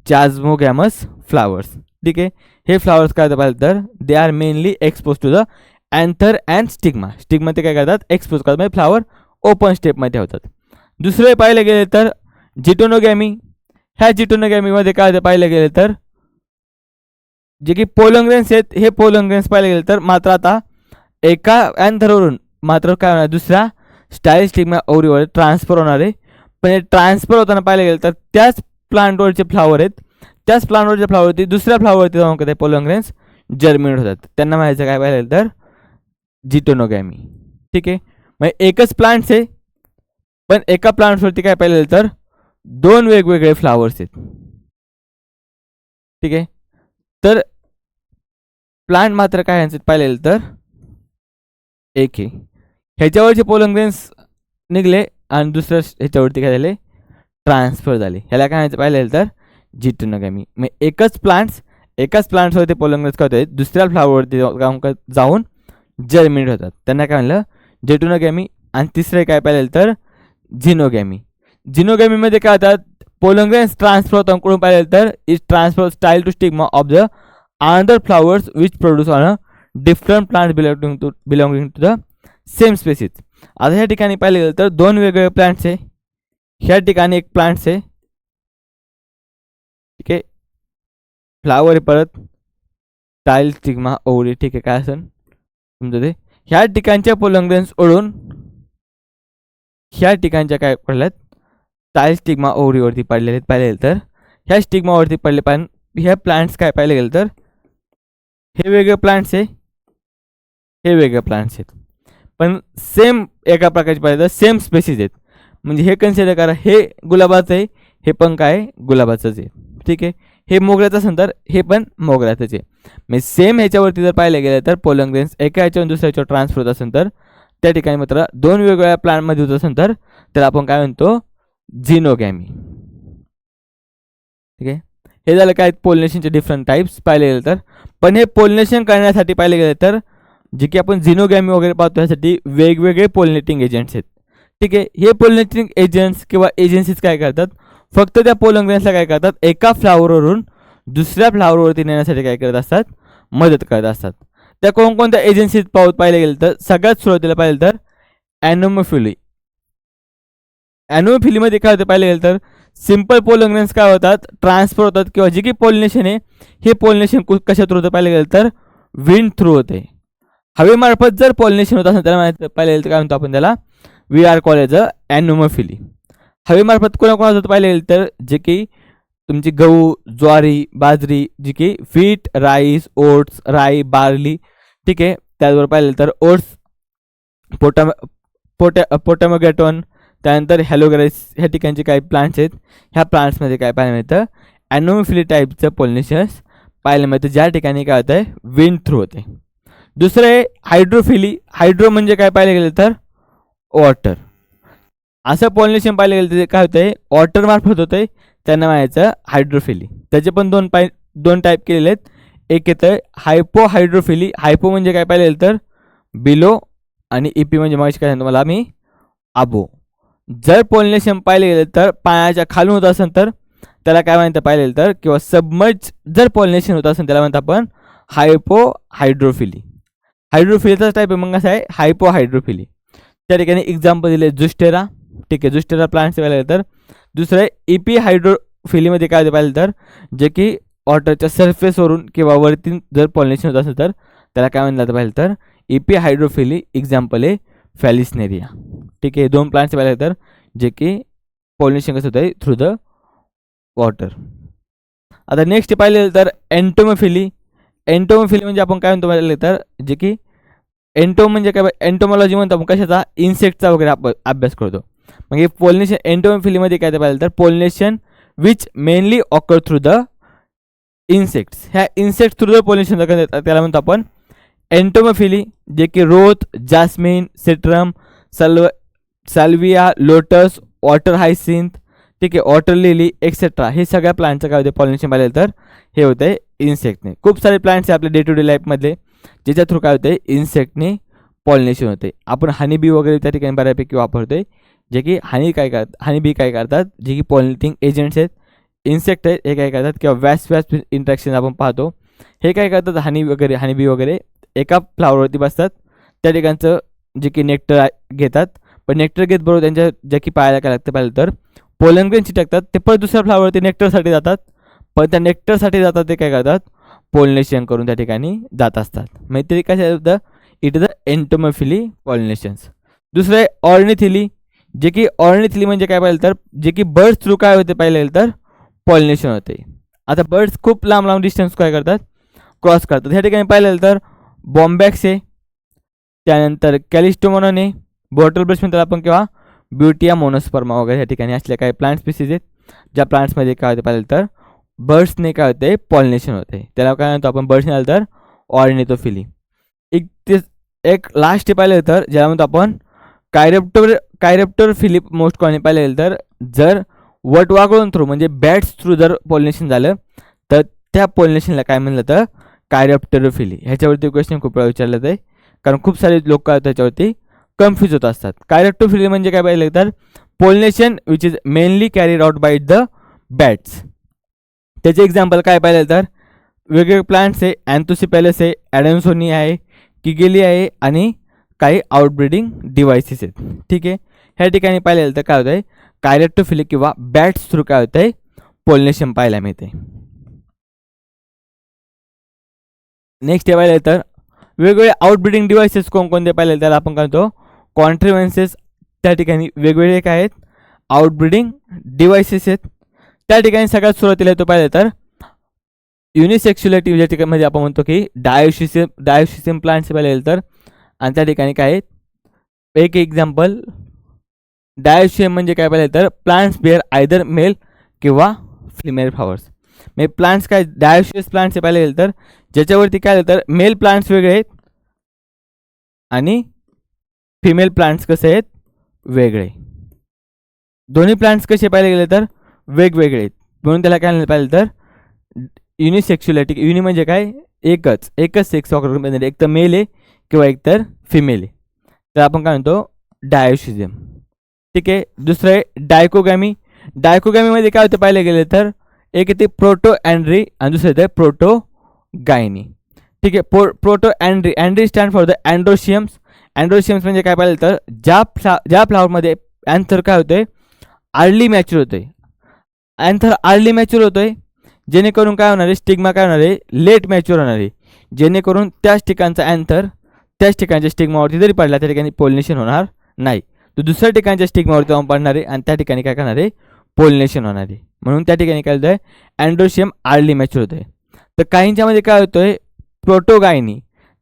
चास्मोगॅमस फ्लावर्स. ठीक आहे, हे फ्लावर्स काय पाहिलं तर they are mainly expose to the anther and stigma. Stigma ते काय करतात, एक्सपोज करतात, म्हणजे फ्लावर ओपन स्टेपमध्ये होतात. दुसरे पाहिले गेले तर जिटोनोगॅमी. ह्या जिटोनोगॅमीमध्ये काय पाहिलं गेले तर जे की पोलन ग्रेन्स आहेत, हे पोलन ग्रेन्स पाहिले गेले तर मात्र आता एका अँथरवरून मात्र काय होणार, दुसऱ्या स्टाईल स्टिग्मा ओव्हरीवर ट्रान्सफर होणार आहे. पण हे ट्रान्सफर होताना पाहिलं गेलं तर त्याच प्लांटवरचे फ्लावर आहेत, त्याच प्लांटवरच्या फ्लावरवरती दुसऱ्या फ्लावरवरती जाऊन काय पोलन ग्रेन्स जर्मिनेट होतात. त्यांना म्हणायचं काय पाहिलं तर जिटोनोगॅमी. ठीक आहे, मग एकच प्लांट्स आहे, पण एका प्लांट्सवरती काय पाहिलं तर दोन वेगवेगळे फ्लावर्स आहेत. ठीक आहे, तर प्लांट मात्र काय यांचं पाहिलेलं तर एक आहे. ह्याच्यावरचे पोलन ग्रेन्स निघले आणि दुसऱ्या ह्याच्यावरती काय झाले, ट्रान्सफर झाले. ह्याला काय म्हणायचं पाहिलेलं तर जिटोनोगॅमी. मग एकाच प्लांट्सवरती पोलन ग्रेन्स काय होतात, दुसऱ्या फ्लावरवरती जाऊन जर्मिनेट होतात. त्यांना काय म्हणलं, जिटोनोगॅमी. आणि तिसरे काय पाहिलेलं तर झिनोगॅमी. झिनोगॅमीमध्ये काय होतात, पोलन ग्रेन्स ट्रान्सफर होतात. कुठून पाहिलेलं तर is transfer style to stigma of the another flowers which produce on a different plant belonging to the same species. आता ह्या ठिकाणी पाहिलं गेलं तर दोन वेगवेगळे प्लांट्स आहे, ह्या ठिकाणी एक प्लांट्स आहे. ठीक आहे, फ्लावर आहे, परत स्टाईल स्टिग्मा ओवरी. ठीक आहे, काय असेल तुमचं ते. ह्या ठिकाणच्या पोलन ग्रेन्स ओढून ह्या ठिकाणच्या काय पडल्यात, स्टाईल स्टिग्मा ओवरीवरती पडलेले आहेत. पाहिले तर ह्या स्टिग्मावरती पडले. पण ह्या प्लांट्स काय पाहिले गेलं तर हे वेगळे प्लांट्स आहे, हे वेगळे प्लांट्स आहेत, पण सेम एका प्रकारचे पाहिजे तर सेम स्पेसिस आहेत. म्हणजे हे कन्सिडर करा, हे गुलाबाचं आहे, हे पण काय गुलाबाचंच आहे. ठीक आहे, हे मोगऱ्याचं असेल तर हे पण मोगऱ्याचंच आहे. म्हणजे सेम ह्याच्यावरती जर पाहिलं गेलं तर पोलन ग्रेन्स एका ह्याच्यावर दुसऱ्या ह्याच्यावर ट्रान्सफर होत असेल तर त्या ठिकाणी मात्र दोन वेगवेगळ्या प्लांटमध्ये होत असेल तर त्याला आपण काय म्हणतो, झिनोगॅमी. ठीक आहे, हे झालं काय पोलिनेशनचे डिफरंट टाईप्स पाहिले गेले तर. पण हे पोलिनेशन करण्यासाठी पाहिले गेले तर जे की आपण झिनोगॅमी वगैरे पाहतो यासाठी वेगवेगळे पोलिनेटिंग एजंट्स आहेत. ठीक आहे, हे पोलिनेटिंग एजंट्स किंवा एजन्सीज काय करतात, फक्त त्या पोलन ग्रेन्सला काय करतात, एका फ्लावरवरून दुसऱ्या फ्लावरवरती नेण्यासाठी काय करत असतात, मदत करत असतात. त्या कोणकोणत्या एजन्सीज पाहिले गेले तर सगळ्यात सुरुवातीला पाहिलं तर ॲनोमोफिली. ॲनोमोफिलीमध्ये काय होतं पाहिलं गेलं तर सिम्पल पोलन ग्रेन्स काय होतात, ट्रान्सफर होतात, किंवा जे की पॉलिनेशन आहे हे पॉलिनेशन कशा थ्रू होतं पाहिलं गेलं तर विंड थ्रू होते. हवेमार्फत जर पॉलिनेशन होत असेल त्याला पाहिलं गेलं तर काय म्हणतो आपण त्याला, we are call as a anemophily. हवेमार्फत कोणाकोणाचं होतं पाहिलं गेलं तर जे की तुमची गहू, ज्वारी, बाजरी, जी की व्हीट, राईस, ओट्स, राई, बार्ली. ठीक आहे, त्याचबरोबर पाहिलं तर ओट्स, पोटॅमोगॅटॉन, त्यानंतर हॅलोग्राईस, ह्या ठिकाणचे काही प्लांट्स आहेत. ह्या प्लांट्समध्ये काय पाहायला मिळतं, ॲनोमोफिली टाईपचं पॉलिनेशन्स पाहायला मिळतं, ज्या ठिकाणी काय होतं आहे, विंड थ्रू होते. दुसरं आहे हायड्रोफिली. हायड्रो म्हणजे काय पाहिलं गेलं तर वॉटर. असं पॉलिनेशन पाहिलं गेलं तर काय होतं आहे, वॉटर मार्फत होतं आहे, त्यांना म्हणायचं हायड्रोफिली. त्याचे पण दोन टाईप केलेले आहेत. एक येतं हायपो हायड्रोफिली. हायपो म्हणजे काय पाहिलं गेलं तर बिलो, आणि इपी म्हणजे मग काय सांगतो मला मी, आबो. जर पॉलिनेशन पाहिलं गेलं तर पाण्याच्या खालून होत असेल तर त्याला काय म्हणतं पाहिलं गेलं तर, किंवा सबमर्ज जर पॉलिनेशन होत असेल त्याला म्हणतो आपण हायपो हायड्रोफिली. हायड्रोफिलीचा टाईप आहे मग कसं आहे, हायपो हायड्रोफिली. त्या ठिकाणी एक्झाम्पल दिले जुस्टेरा. ठीक आहे, जुस्टेरा प्लांट्स पाहिलं गेलं तर. दुसरं आहे इपी हायड्रोफिलीमध्ये काय होतं पाहिलं तर जे की वॉटरच्या सरफेसवरून किंवा वरती जर पॉलिनेशन होत असेल तर त्याला काय म्हणलं जातं पाहिलं तर इपी हायड्रोफिली. एक्झाम्पल आहे फॅलिसनेरिया. ठीक आहे, दोन प्लांट्स पाहिलं तर जे की पॉलिनेशन कसं होतं आहे थ्रू द वॉटर. आता नेक्स्ट पाहिलं तर एंटोमोफिली. एंटोमोफिली म्हणजे आपण काय म्हणतो पाहिलं तर जे की एंटो म्हणजे काय, एंटोमॉलॉजी म्हणतो आपण कशाचा, इन्सेक्टचा वगैरे अभ्यास करतो. मग हे पॉलिनेशन एंटोमोफिलीमध्ये काय पाहिलं तर pollination which mainly occur through the insects. ह्या इन्सेक्ट थ्रू द पॉलिनेशन त्याला म्हणतो आपण एंटोमोफिली जे की rose, jasmine, citrus, salvia, lotus, water hyacinth, ठीक आहे, वॉटर लिली एक्सेट्रा, हे सगळ्या प्लांटचं काय होते पॉलिनेशन पाहिलं तर हे होते इन्सेक्टने. खूप सारे प्लांट्स आहे आपल्या डे टू डे लाईफमधले ज्याच्या थ्रू काय होते इन्सेक्टने पॉलिनेशन होते. आपण हनी बी वगैरे त्या ठिकाणी बऱ्यापैकी वापरतोय, जे की हनी बी काय करतात, जे की पॉलिनेटिंग एजंट्स आहेत, इन्सेक्ट आहेत, हे काय करतात किंवा वॅस इंट्रॅक्शन आपण पाहतो. हे काय करतात हनी बी वगैरे एका फ्लावरवरती बसतात, त्या ठिकाणचं जे की नेक्टर घेतात, पण नेक्टर घेत बरोबर त्यांच्या जे की पाहायला काय लागतं पाहिलं तर पोलन ग्रेन चिटकतात, ते परत दुसऱ्या फ्लावरवरती नेक्टरसाठी जातात, पण त्या नेक्टरसाठी जातात ते काय करतात पॉलिनेशन करून त्या ठिकाणी जात असतात. म्हणजे तरी काय होतं इट इज द एंटोमोफिली पॉलिनेशन्स. दुसरं आहे ऑर्निथिली, जे की ऑर्निथिली म्हणजे काय पाहिलं तर जे की बर्ड्स थ्रू काय होते पाहिलं तर पॉलिनेशन होते. आता बर्ड्स खूप लांब डिस्टन्स काय करतात क्रॉस करतात. ह्या ठिकाणी पाहिलं तर बॉम्बॅक्स आहे, त्यानंतर कॅलिस्टोमोनॉन आहे, बॉटल ब्रश म्हणतात आपण किंवा ब्युटिया मोनोस्पर्मा वगैरे ह्या ठिकाणी असले काही प्लांट स्पीसीज आहेत ज्या प्लांट्समध्ये काय होते पाहिलं तर बर्ड्सने काय होते पॉलिनेशन होते. त्याला काय म्हणतो आपण बर्ड्सने आलं तर ऑर्निथोफिली. एक लास्ट पाहिलं तर ज्याला म्हणतो आपण कायरेप्टर फिलिप मोस्ट कॉलनी पाहिलं तर जर वटवाघळून थ्रू म्हणजे बॅट्स थ्रू जर पॉलिनेशन झालं तर त्या पॉलिनेशनला काय म्हणलं तर कायरेप्टरोफिली. ह्याच्यावरती क्वेश्चन खूप वेळा विचारलं जाते कारण खूप सारे लोक त्याच्यावरती कन्फ्यूज होत असतात. कायरेप्टरोफिली म्हणजे काय पाहिलं तर pollination which is mainly carried out by the bats. त्याचे एक्झाम्पल काय पाहिलं तर वेगवेगळे प्लांट्स आहे, अँथोसिपॅलस आहे, ॲडन्सोनी आहे, किगेली आहे आणि काही आउटब्रीडिंग डिव्हाइसेस आहेत. ठीक आहे, ह्या ठिकाणी पाहिलं तर काय होतं आहे कायरेप्टोफिली किंवा बॅट्स थ्रू काय होतं आहे पॉलिनेशन पाहायला मिळते. नेक्स्ट हे पाहिलं तर वेगवेगळे आउटब्रीडिंग डिव्हाइसेस कोणकोणते पाहिले त्याला आपण काय म्हणतो कॉन्ट्रिव्हन्सेस. त्या ठिकाणी वेगवेगळे काय आहेत आउटब्रीडिंग डिव्हाइसेस आहेत. त्या ठिकाणी सगळ्यात सुरुवातीला येतो पाहिलं तर युनिसेक्शुअलिटी ज्या ठिकाणी आपण म्हणतो की डायोसिसियम प्लांट्स पाहिले तर, आणि त्या ठिकाणी काय आहेत एक एक्झाम्पल डायोसियम म्हणजे काय पाहिलं तर प्लांट्स बेअर आयदर मेल किंवा फिमेल फ्लॉवर्स. म्हणजे प्लांट्स काय डायोसियस प्लांट्स पाहिले तर ज्याच्यावरती काय तर मेल प्लांट्स वेगळे आहेत आणि फिमेल प्लांट्स कसे आहेत वेगळे. दोन्ही प्लांट्स कसे पाहिले गेले तर वेगवेगळे आहेत म्हणून त्याला काय पाहिलं तर युनिसेक्शुअलिटी. युनि म्हणजे काय एकच सेक्स ऑर्गन, एक तर मेल आहे किंवा एक तर फिमेल आहे, तर आपण काय म्हणतो डायोसिझम. ठीक आहे, दुसरं आहे डायकोगॅमी. डायकोगॅमीमध्ये काय होते पाहिले गेले तर एक येते प्रोटो अँड्री आणि दुसरं येते प्रोटो गायनी. ठीक आहे, proto Andrew stand for the अँड्रोशियम्स. अँड्रोशियम्स म्हणजे काय पाहिलं तर ज्या फ्लावरमध्ये अँथर काय होतोय अर्ली मॅच्युर होतोय. अँथर अर्ली मॅच्युर होतोय जेणेकरून काय होणार आहे स्टिग्मा काय होणार आहे लेट मॅच्युअर होणार आहे, जेणेकरून त्याच ठिकाणचा अँथर त्याच ठिकाणच्या स्टिग्मावरती जरी पडला त्या ठिकाणी पॉलिनेशन होणार नाही, तो दुसऱ्या ठिकाणच्या स्टिग्मावरती जाऊन पडणार आहे आणि त्या ठिकाणी काय करणार आहे पॉलिनेशन होणार आहे. म्हणून त्या ठिकाणी काय होतं आहे अँड्रोशियम अर्ली मॅच्युअर होतं आहे. तर काहींच्यामध्ये काय होतं आहे प्रोटोगायनी,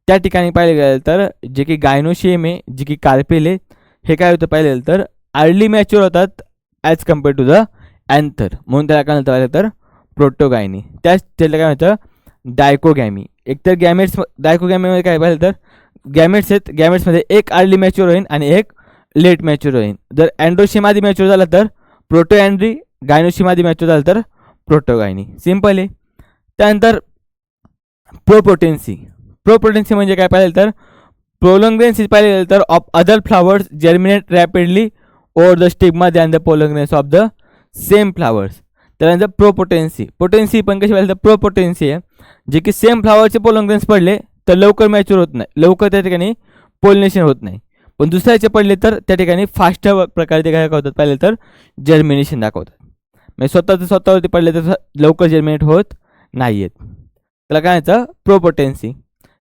त्या ठिकाणी पाहिलं गेलं तर जे की गायनोशियम आहे जे की कार्पेल आहे हे काय होतं पाहिलं गेलं तर अर्ली मॅच्युअर होतात as compare to the anther, म्हणून त्याला काय म्हणतं पाहिलं तर प्रोटोगायनी. त्याच त्याला काय म्हणतं डायकोगॅमी. एकतर डायकोगॅमीमध्ये काय पाहिलं तर गॅमेट्स आहेत, गॅमेट्समध्ये एक अर्ली मॅच्युअर होईल आणि एक लेट मॅच्युअर होईल. जर अँड्रोशियम आधी मॅच्युअर झाला तर प्रोटो अँड्री, गायनोशियम आधी मॅच्युअर झालं तर प्रोटोगायनी. सिम्पल आहे. त्यानंतर प्रोपोटेन्सी म्हणजे काय पाहिलं तर प्रोलॉंगेन्सी पाहिलं गेलं तर of other flowers germinate rapidly over the stigma than the प्रोलॉंगेन्स ऑफ द सेम फ्लावर्स. त्यानंतर पोटेन्सी पण कशी पाहिलं तर प्रोपोटेन्सी आहे जे की सेम फ्लावरचे पोलॉंगेन्स पडले तर लवकर मॅच्युअर होत नाही, लवकर त्या ठिकाणी पॉलिनेशन होत नाही, पण दुसऱ्याचे पडले तर त्या ठिकाणी फास्टर प्रकारे ते काय दाखवतात पाहिलं तर जर्मिनेशन दाखवतात. म्हणजे स्वतःवरती पडले तर लवकर जर्मिनेट होत नाही आहेत, त्याला काय म्हणतं प्रोपोटेन्सी.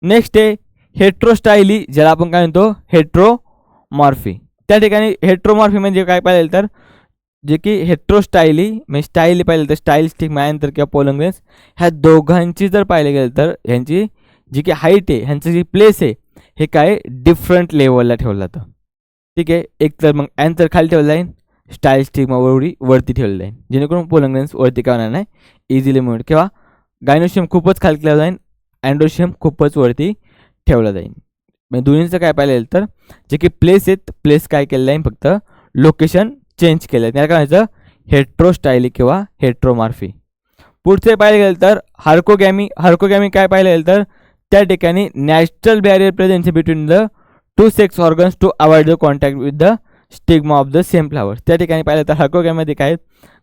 नेक्स्ट आहे हेट्रोस्टाईली, ज्याला आपण काय म्हणतो हेट्रोमॉर्फी. त्या ठिकाणी हेट्रोमॉर्फी म्हणजे काय पाहिलं तर जे की हेट्रोस्टाईली म्हणजे स्टाईली पाहिलं तर स्टाईल स्टिग्मा अँथर किंवा पोलॉंगेन्स ह्या दोघांची जर पाहिलं गेलं तर ह्यांची जी की हाईट आहे ह्यांचं जी प्लेस आहे हे काय डिफरंट लेवलला ठेवलं जातं. ठीक आहे, एक तर मग अँथर खाली ठेवलं जाईल, स्टाईल स्टिग्मा वरती ठेवलं जाईल जेणेकरून पोलॉंगेन्स वरती काय होणार नाही इझिली मूव्ह, किंवा गायनोशियम खूपच खाली ठेवलं जाईल, अँड्रोशियम खूपच वरती ठेवला जाईल. म्हणजे दोन्हीचं काय पाहिलं तर जे की प्लेस आहेत, प्लेस काय केलेलं आहे, फक्त लोकेशन चेंज केलं आहे. त्याला काय म्हणायचं, हेट्रोस्टायली किंवा हेट्रोमार्फी. पुढचे पाहिलं गेलं तर हार्कोगॅमी. हार्कोगॅमी काय पाहिलं गेलं तर त्या ठिकाणी natural barrier presence between the two sex organs to avoid the contact with the stigma of the same flower. त्या ठिकाणी पाहिलं तर हार्कोगॅमीमध्ये काय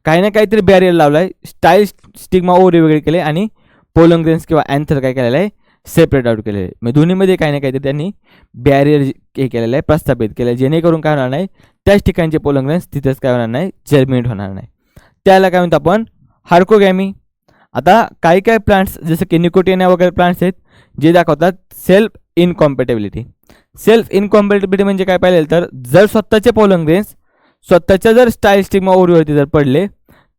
काही ना काहीतरी बॅरियर लावला आहे, स्टाईल स्टिग्मा ओव्हरी वेगळे केले आणि पोलन ग्रेन्स किंवा अँथर काय केलेलं आहे, सेपरेट आउट केलेलं आहे. म्हणजे दोन्हीमध्ये काही ना काहीतरी त्यांनी बॅरियर हे केलेलं आहे, प्रस्थापित केलं आहे, जेणेकरून काय होणार नाही, त्याच ठिकाणचे पोलन ग्रेन्स तिथंच काय होणार नाही, जर्मिनेट होणार नाही. त्याला काय म्हणतो आपण, हार्कोगॅमी. आता काही काही प्लांट्स जसं की निकोटिना वगैरे प्लांट्स आहेत जे दाखवतात सेल्फ इनकॉम्पॅटेबिलिटी. सेल्फ इनकॉम्पॅटेबिलिटी म्हणजे काय पाहिजे तर जर स्वतःचे पोलन ग्रेन्स स्वतःच्या जर स्टाईल स्टिग्मा ओव्हरीवरती जर पडले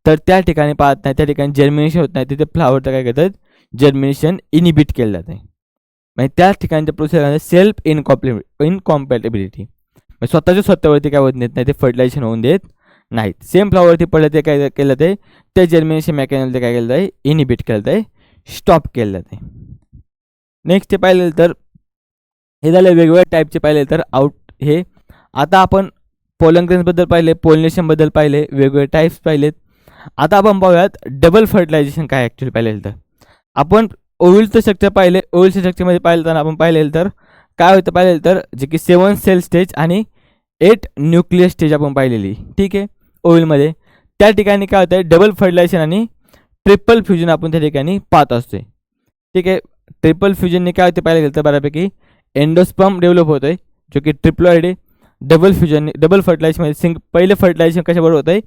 तर त्या ठिकाणी पाहत नाही, त्या ठिकाणी जर्मिनेशन होत नाही, तिथे फ्लावर तर काय करतात, जर्मिनेशन इनिबिट केलं जातं. म्हणजे त्या ठिकाणच्या प्रोसेस सेल्फ इनकॉम्पॅटेबिलिटी, स्वतःच्या स्वतःवरती काय होत नाही, ते फर्टिलायझेशन होऊन देत नाहीत. सेम फ्लावरवरती पडलं ते काय केलं जाते, त्या जर्मिनेशन मेकॅनिझम ते काय केलं जाते, इनिबिट केलं जाते, स्टॉप केलं जाते. नेक्स्ट ते पाहिलं तर हे झालं वेगवेगळ्या टाईपचे पाहिले तर आउट हे. आता आपण पोलन ग्रेन्सबद्दल पाहिले, पोलिनेशनबद्दल पाहिले, वेगवेगळे टाईप्स पाहिलेत. आता आपण पाहूयात डबल फर्टिलायझेशन काय ॲक्च्युली पाहिलेलं तर. आपण ओव्हिलचं स्ट्रक्चर पाहिले, ओव्हिलच्या स्ट्रक्चरमध्ये पाहिलं तर आपण पाहिलेलं तर काय होतं पाहिलेलं तर जे की 7 सेल स्टेज आणि 8 न्यूक्लियस स्टेज आपण पाहिलेली, ठीक आहे, ओव्हिलमध्ये. त्या ठिकाणी काय होतं, डबल फर्टिलायझेशन आणि ट्रिपल फ्युजन आपण त्या ठिकाणी पाहत असतोय, ठीक आहे. ट्रिपल फ्युजनने काय होते पाहिलं गेलं तर बऱ्यापैकी एंडोस्पर्म डेव्हलप होत आहे जो की ट्रिप्लॉइड आहे. डबल फ्युजन, डबल फर्टिलायझेशनमध्ये पहिलं फर्टिलायझेशन कशाबरोबर होतं आहे,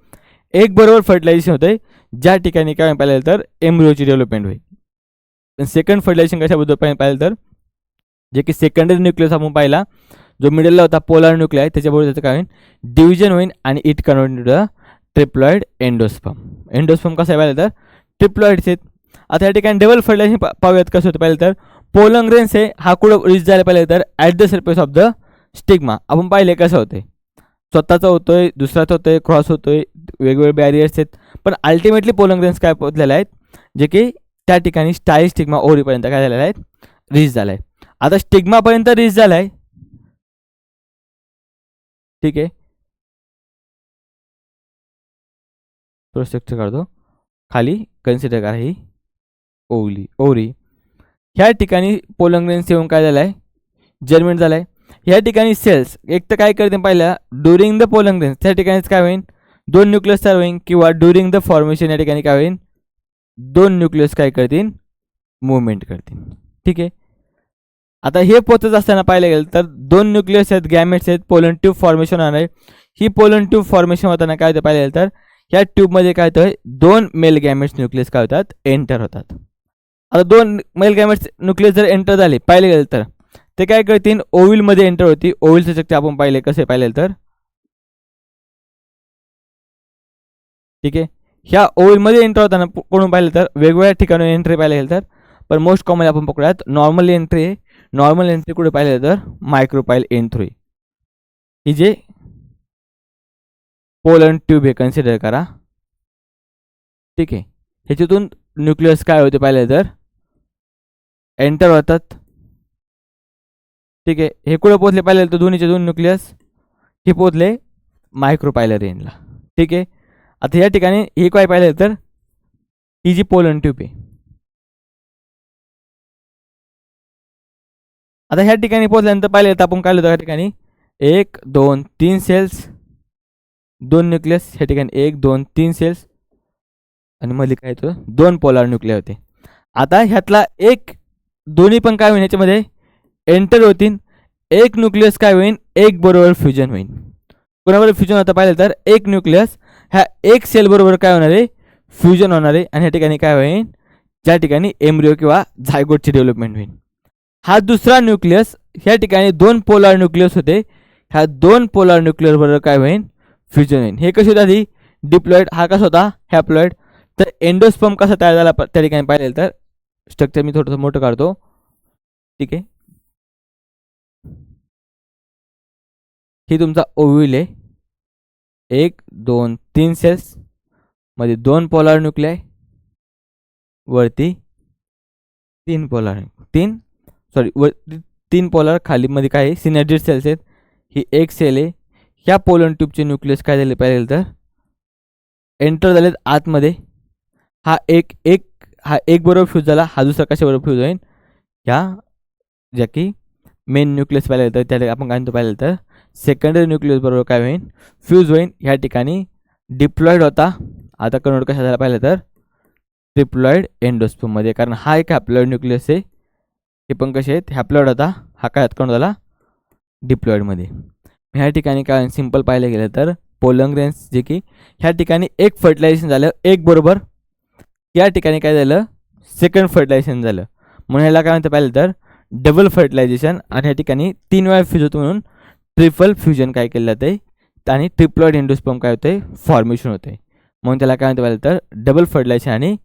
एक बरोबर फर्टिलायझेशन होतं आहे, ज्या ठिकाणी काय पाहिलं तर एम्ब्रिओची डेव्हलपमेंट होईल. सेकंड फर्टिलायझेशन कशाबद्दल पाहिलं तर जे की सेकंडरी न्यूक्लियस आपण पाहिला, जो मिडलला होता पोलार न्यूक्लियर, त्याच्याबरोबर त्याचं काय होईल, डिव्हिजन होईल आणि it convert to the triploid endosperm. Endosperm कसं आहे पाहिलं तर ट्रिप्लॉइड्स आहेत. आता या ठिकाणी डबल फर्टिलायझेशन पाहूयात कसं होतं पाहिलं तर पोलन ग्रेन्स आहे हा कुठं रिच झाला पाहिजे तर at the surface of the stigma. आपण पाहिले कसं होतंय, स्वतःचा होतोय, दुसराच होतोय, क्रॉस होतोय, वेगवेगळे बॅरियर्स आहेत, पण अल्टिमेटली पोलन ग्रेन्स काय पोचलेले आहेत, जे की त्या ठिकाणी स्टाईल स्टिग्मा ओव्हरीपर्यंत काय झालेलं आहे, रिच झाला आहे. आता स्टिग्मापर्यंत रिच झाला आहे, ठीक आहे. तो स्ट्रक्चर काढतो, खाली कन्सिडर करा ही ओव्हरी. ह्या ठिकाणी पोलन ग्रेन्स येऊन काय झालं आहे, जर्मिनेट झालं आहे. ह्या ठिकाणी सेल्स एक तर काय करते पाहिलं, ड्युरिंग द पोलन ग्रेन्स त्या ठिकाणीच काय होईल, 2 न्यूक्लियस तयार होईल, किंवा ड्युरिंग द फॉर्मेशन या ठिकाणी काय होईल, 2 न्यूक्लियस काय करतील, मुवमेंट करतील, ठीक आहे. आता हे पोचत असताना पाहिलं गेलं तर 2 न्यूक्लियस आहेत, गॅमेट्स आहेत, पोलन ट्यूब फॉर्मेशन होणार आहे. ही पोलन ट्यूब फॉर्मेशन होताना काय होतं पाहिलं गेलं तर ह्या ट्यूबमध्ये काय होतं, 2 मेल गॅमेट्स न्यूक्लियस काय होतात, एंटर होतात. आता 2 मेल गॅमेट्स न्यूक्लियस जर एंटर झाले पाहिले गेलं तर ते काय करतील, ओव्हिलमध्ये एंटर होती. ओव्हिलचं स्ट्रक्चर आपण पाहिले कसे पाहिले तर, ठीक आहे. ह्या ओव्हिलमध्ये एंटर होताना कोणून पाहिलं तर वेगवेगळ्या ठिकाणून एंट्री पाहिलं गेलं तर, पण मोस्ट कॉमन आपण पकडूयात नॉर्मल एंट्री आहे. नॉर्मल एंट्री कुठे पाहिलं तर मायक्रोपाईल एंट्री, ही जे पोलन ट्यूब हे कन्सिडर करा, ठीक आहे. ह्याच्यातून न्यूक्लियस काय होते पाहिलं तर एंटर होतात, ठीक आहे. हे कुठे पोचले पाहिजे तर दोन्हीचे 2 न्यूक्लियस हे पोचले मायक्रोपायलर एंडला, ठीक आहे. आता या ठिकाणी हे काय पाहिलं तर ही जी पोलन ट्यूब आहे, आता ह्या ठिकाणी पोचल्यानंतर पाहिलं तर आपण काय होतं, या ठिकाणी 1 2 3 सेल्स, 2 न्यूक्लियस, ह्या ठिकाणी 1 2 3 सेल्स आणि मध्ये काय होतं 2 पोलार न्यूक्लियर होते. आता ह्यातला एक दोन्ही पण काय होईल, ह्याच्यामध्ये एंटर होतील, एक न्यूक्लियस काय होईल, एक बरोबर फ्युजन होईल. कोणाबरोबर फ्युजन होतं पाहिलं तर एक न्यूक्लियस ह्या एक सेल बरोबर काय होणार आहे, फ्युजन होणार आहे, आणि ह्या ठिकाणी काय होईल, ज्या ठिकाणी एम्ब्रिओ किंवा झायगोटची डेव्हलपमेंट होईल. हा दुसरा न्यूक्लियस ह्या ठिकाणी 2 पोलार न्यूक्लियस होते, ह्या 2 पोलार न्यूक्लियर बरोबर काय होईल, फ्युजन होईल. हे कसे होतं आधी डिप्लॉइड, हा कसा होता हॅप्लॉइड. तर एंडोस्पर्म कसा तयार झाला त्या ठिकाणी पाहिलं तर स्ट्रक्चर मी थोडंसं मोठं काढतो, ठीक आहे. ही तुमचा ओव्हिल आहे, 1 2 3 सेल्स मध्ये 2 पोलार न्यूक्लियाय, वरती 3 पोलार, 3 सॉरी वरती 3 पोलर, खालीमध्ये काय आहे सिनर्जिड सेल्स आहेत. ही एक सेल आहे. ह्या पोलन ट्यूबचे न्यूक्लियस काय झाले पाहिजे तर एंटर झालेत आतमध्ये. हा एक बरोबर फ्यूज झाला, हा दुसरा कशाबरोबर फ्यूज होईल, ह्या ज्या की मेन न्यूक्लियस पाहिलं तर त्या आपण काय म्हणतो पाहिलं तर सेकंडरी न्यूक्लियस बरोबर काय होईल फ्यूज होईल. ह्या ठिकाणी डिप्लॉइड होता, आता कन्वर्ट कशा झाला पाहिलं तर ट्रिप्लॉइड एंडोस्पर्ममध्ये, कारण हा एक हॅप्लॉइड न्यूक्लियस आहे. हे पण कसे आहेत हॅप्लॉइड होता, हा काय कन्वर्ट झाला डिप्लॉइडमध्ये. ह्या ठिकाणी काय सिंपल पाहिलं गेलं तर पोलंग्रेन्स जे की ह्या ठिकाणी एक फर्टिलायझेशन झालं एक बरोबर, या ठिकाणी काय झालं सेकंड फर्टिलायझेशन झालं, म्हणून ह्याला काय म्हणतं पाहिलं तर डबल फर्टिलायझेशन. आणि ह्या ठिकाणी 3 वेळा फ्यूज होतो म्हणून ट्रिपल फ्युजन काय केलं जाते आणि ट्रिप्लॉइड एंडोस्पर्म काय होते फॉर्मेशन होते, म्हणून त्याला काय म्हणतं पाहिलं तर डबल फर्टिलायझेशन आणि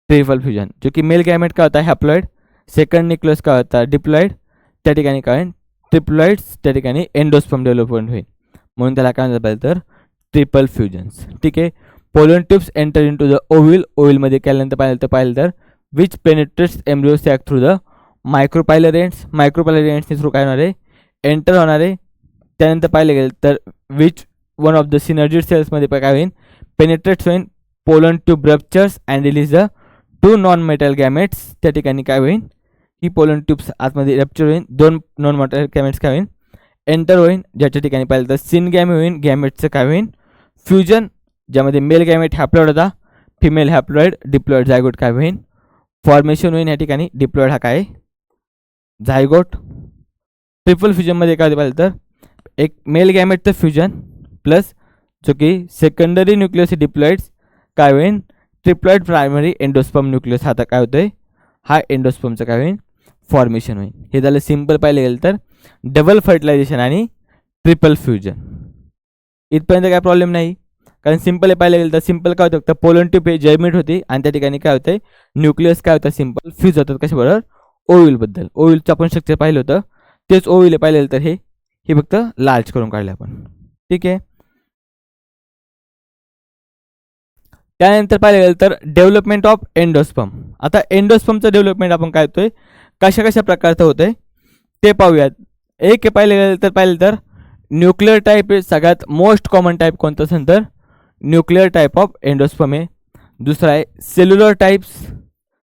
ट्रिपल फ्युजन. जो की मेल गॅमेट काय होता हॅप्लॉइड, सेकंड न्यूक्लियस काय होता डिप्लॉइड, त्या ठिकाणी काय ट्रिप्लॉइड्स त्या ठिकाणी एंडोस्पर्म डेव्हलपमेंट होईल, म्हणून त्याला काय म्हणतं पाहिलं तर ट्रिपल फ्युजन्स. ठीक आहे. Pollen tubes enter into the ovule, ओव्हिलमध्ये केल्यानंतर पाहिलं तर which penetrates embryo sac through the micropylar ends, micropylar एंड्सने थ्रू काय होणार आहे एंटर होणार आहे. त्यानंतर पाहिलं गेलं तर which one of the synergid सेल्समध्ये काय होईल पेनिट्रेट्स होईल pollen tube ruptures and release the 2 non metal gametes, त्या ठिकाणी काय होईल ही पोलन ट्यूब्स आतमध्ये रप्चर होईल, 2 नॉन मेटल गॅमेट्स काय होईल एंटर होईल, ज्याच्या ठिकाणी पाहिलं तर सिन गॅमे होईल, गॅमेटचं काय होईल फ्युजन, ज्यामध्ये मेल गॅमेट हॅप्लॉइड होता, फिमेल हॅप्लॉइड डिप्लॉइड झायगोट काय होईल फॉर्मेशन होईल. या ठिकाणी डिप्लॉइड हा काय झायगोट. ट्रिपल फ्युजनमध्ये काय पाहिलं तर एक मेल गॅमेटचं फ्युजन प्लस जो की सेकंडरी न्यूक्लियस डिप्लॉइड्स काय होईल ट्रिप्लॉइड प्रायमरी एंडोस्पर्म न्यूक्लियस, आता काय होतंय हा एंडोस्पर्मचं काय होईल फॉर्मेशन होईल. हे झालं सिंपल पाहिलं गेलं तर डबल फर्टिलायझेशन आणि ट्रिपल फ्युजन. इथपर्यंत काय प्रॉब्लेम नाही, कारण सिंपल पाहिलं गेलं तर सिंपल काय होतं फक्त पोलन ट्यूब हे जर्मिनेट होती आणि त्या ठिकाणी काय होतं न्यूक्लियस काय होतं सिंपल फ्यूज होतात कशाबरोबर ओव्हिलबद्दल. ओव्हिलचं आपण स्ट्रक्चर पाहिलं होतं तेच ओव्हिल पाहिलं तर हे फक्त लार्ज करून काढले आपण. ठीक आहे. त्यानंतर पाहिलं गेलं तर डेव्हलपमेंट ऑफ एंडोस्पर्म. आता एंडोस्पर्मचं डेव्हलपमेंट आपण काय होतोय कशा कशा प्रकारचं होतंय ते पाहूयात. एक पाहिलं गेलं तर न्यूक्लिअर टाईप आहे सगळ्यात मोस्ट कॉमन टाईप कोणतं असेल तर न्यूक्लिअर टाईप ऑफ एंडोस्पर्म आहे. दुसरा आहे सेल्युलर टाईप्स,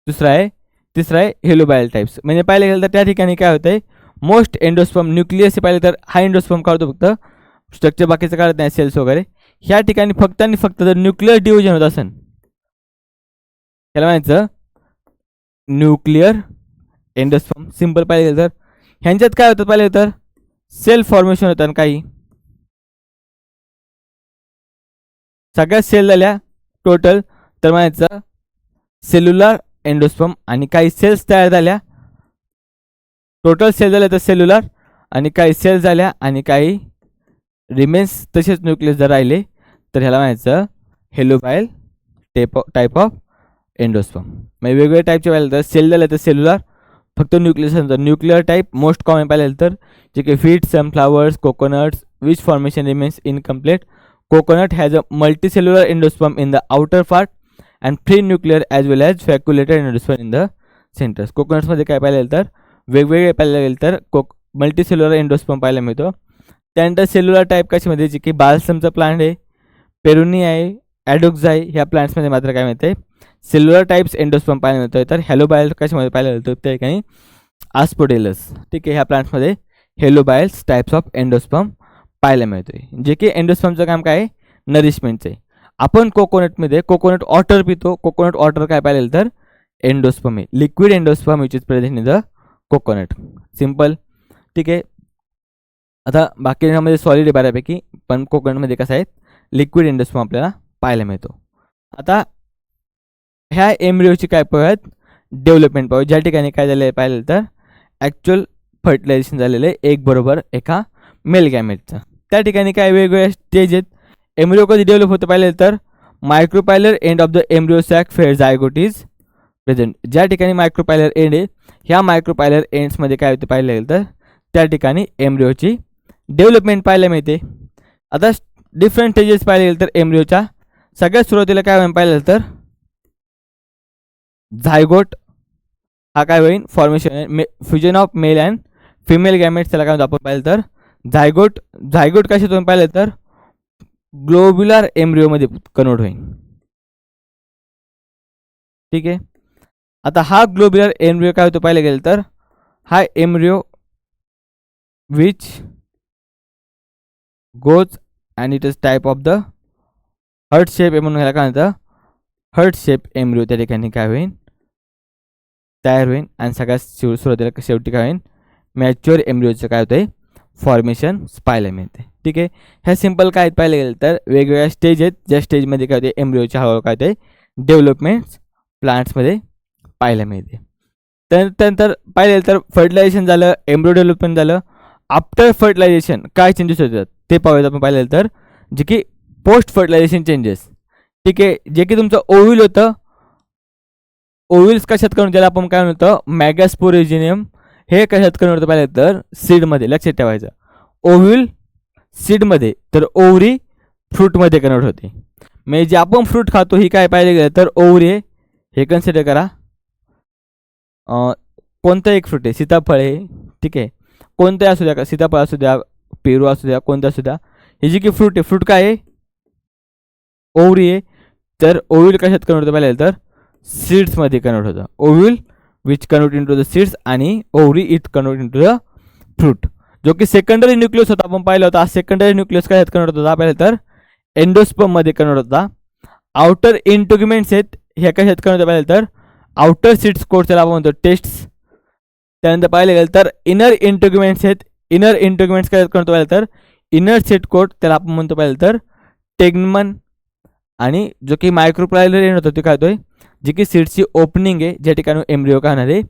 तिसरा आहे हेलोबायल टाईप्स. म्हणजे पाहिलं गेलं तर त्या ठिकाणी काय होतंय मोस्ट एंडोस्पर्म न्यूक्लियस पाहिलं तर हा एंडोस्पर्म काढतो फक्त, स्ट्रक्चर बाकीचं काढत नाही सेल्स वगैरे. ह्या ठिकाणी फक्त आणि फक्त जर न्यूक्लिअर डिव्हिजन होत असेल त्याला म्हणायचं न्यूक्लिअर एंडोस्पर्म. सिंपल पाहिलं तर ह्यांच्यात काय होतं पाहिलं तर सेल फॉर्मेशन होतं आणि काही सगळ्या सेल झाल्या टोटल तर म्हणायचं सेल्युलर एंडोस्पर्म, आणि काही सेल्स तयार झाल्या टोटल सेल झाल्या तर सेल्युलर, आणि काही सेल्स झाल्या आणि काही रिमेन्स तसेच न्यूक्लियस जर राहिले तर ह्याला म्हणायचं हेलोबायल टाईप ऑफ एंडोस्पर्म. म्हणजे वेगवेगळ्या टाईपचे पाहिलं तर सेल झाले तर सेल्युलर फक्त न्यूक्लियस नंतर न्यूक्लिअर टाईप मोस्ट कॉमन पाहिलं तर जे की फीट sunflowers coconuts which formation remains incomplete. Coconut has a multicellular endosperm in the outer part and free nuclear as well as faculated endosperm in the centers. कोकोनट्समध्ये काय पाहिलं तर वेगवेगळे पाहिलं गेलं तर मल्टीसेल्युलर एंडोस्पर्म पाहायला मिळतो. त्यानंतर सेल्युलर टाईप कशामध्ये जे की बाल्समचा प्लांट आहे, पेरुनी आहे, ॲडोक्झाई ह्या प्लांट्समध्ये मात्र काय मिळते सेल्युलर टाईप्स एंडोस्पर्म पाहायला मिळतो. तर हेलोबायल कशामध्ये पाहायला मिळतो त्या ठिकाणी आस्पोडेलस. ठीक आहे. ह्या प्लांट्समध्ये हेलोबायल्स टाईप्स ऑफ एंडोस्पर्म पाहायला मिळतोय, जे की एंडोस्पर्मचं काम काय आहे नरिशमेंटचं आहे. आपण कोकोनटमध्ये कोकोनट वॉटर पितो, कोकोनट वॉटर काय पाहिलं तर एंडोस्पर्म आहे, liquid endosperm which is present in the coconut. Simple. ठीक आहे. आता बाकीमध्ये सॉलिड आहे बऱ्यापैकी, पण कोकोनटमध्ये कसं आहे लिक्विड एंडोस्पर्म आपल्याला पाहायला मिळतो. आता ह्या एम्ब्रिओची काय पाहूयात डेव्हलपमेंट पाहू, ज्या ठिकाणी काय झालं आहे पाहिलं तर ॲक्च्युअल फर्टिलायझेशन झालेलं आहे एक बरोबर एका मेल गॅमेटचं. त्या ठिकाणी काय वेगवेगळ्या स्टेज आहेत. एम्ब्रिओ कधी डेव्हलप होतं पाहिलं तर micropylar end of the embryo sac where zygote is present. ज्या ठिकाणी मायक्रोपायलर एंड आहे ह्या मायक्रोपायलर एंड्समध्ये काय होतं पाहिलं गेलं तर त्या ठिकाणी एम्ब्रिओची डेव्हलपमेंट पाहायला मिळते. आता डिफरंट स्टेजेस पाहायला गेलं तर एम्ब्रिओच्या सगळ्यात सुरुवातीला काय होईल पाहिलं तर झायगोट हा काय होईल formation fusion of male and female gametes त्याला काय म्हणतो आपण पाहिलं तर झायगोट. झायगोट कशातून पाहिलं तर ग्लोब्युलर एम्ब्रिओमध्ये कन्वर्ट होईल. ठीक आहे. आता हा ग्लोब्युलर एम्ब्रिओ काय होतो पाहिलं गेलं तर हा embryo which goes and it is type of the heart shape म्हणून ह्याला काय म्हणतं हर्ट शेप एम्ब्रिओ त्या ठिकाणी काय होईल तयार होईल. आणि सगळ्यात सुरुवातीला शेवटी काय होईल मॅच्युअर एम्ब्रिओचं काय होतं फॉर्मेशन पाहायला मिळते. ठीक आहे. ह्या सिम्पल काय पाहिलं गेलं तर वेगवेगळ्या स्टेज आहेत, ज्या स्टेजमध्ये काय होते एम्ब्रिओच्या हळूहळू काय होते डेव्हलपमेंट्स प्लांट्समध्ये पाहायला मिळते. त्यानंतर पाहिलं तर फर्टिलायझेशन झालं, एम्ब्रिओ डेव्हलपमेंट झालं. आफ्टर फर्टिलायझेशन काय चेंजेस होतात ते पाहूयात आपण पाहिलं तर जे की पोस्ट फर्टिलायझेशन चेंजेस. ठीक आहे. जे की तुमचं ओव्ह्यूल होतं, ओव्ह्यूल्स कशात करून ज्याला आपण काय म्हणतो मॅगास्पोरेजिनियम, हे कशात कन्वर्ट होतं पाहिलं तर सीडमध्ये. लक्षात ठेवायचं ओव्ह्यूल सीडमध्ये तर ओव्हरी फ्रूटमध्ये कन्वर्ट होते. म्हणजे जे आपण फ्रूट खातो ही काय पाहिलं गेलं तर ओव्हरी आहे. हे कन्सिडर करा. कोणतं एक फ्रूट आहे सीताफळ आहे. ठीक आहे. कोणतंही असू द्या का सीताफळ असू द्या पेरू असू द्या कोणतं असू द्या हे जे की फ्रूट आहे फ्रूट काय आहे ओव्हरी आहे. तर ओव्ह्यूल कशात कन्वर्ट होतं पाहिलं तर सीड्समध्ये कन्वर्ट होतं. Ovule which convert into the seeds आणि ovary it convert into the fruit. जो की सेकंडरी न्यूक्लियस होता आपण पाहिलं होता. सेकंडरी न्यूक्लियस कशात कन्वर्ट होता पाहिलं तर एंडोस्पर्ममध्ये कन्वर्ट होता. आउटर इंटिग्युमेंट्स आहेत हे कशात कन्वर्ट होतं पाहिलं तर आउटर सीड्स कोट त्याला आपण म्हणतो टेस्ट्स. त्यानंतर पाहिलं गेलं तर इनर इंटिग्युमेंट्स आहेत. इनर इंटिग्युमेंट्स कशात कन्वर्ट पाहिलं तर इनर सीड कोट त्याला आपण म्हणतो पाहिलं तर टेग्मन. आणि जो की मायक्रोप्लायलर एंड होतो ते काय होतोय जे की सीड्सची ओपनिंग आहे ज्या ठिकाणी एम्ब्रिओ काय होणार आहे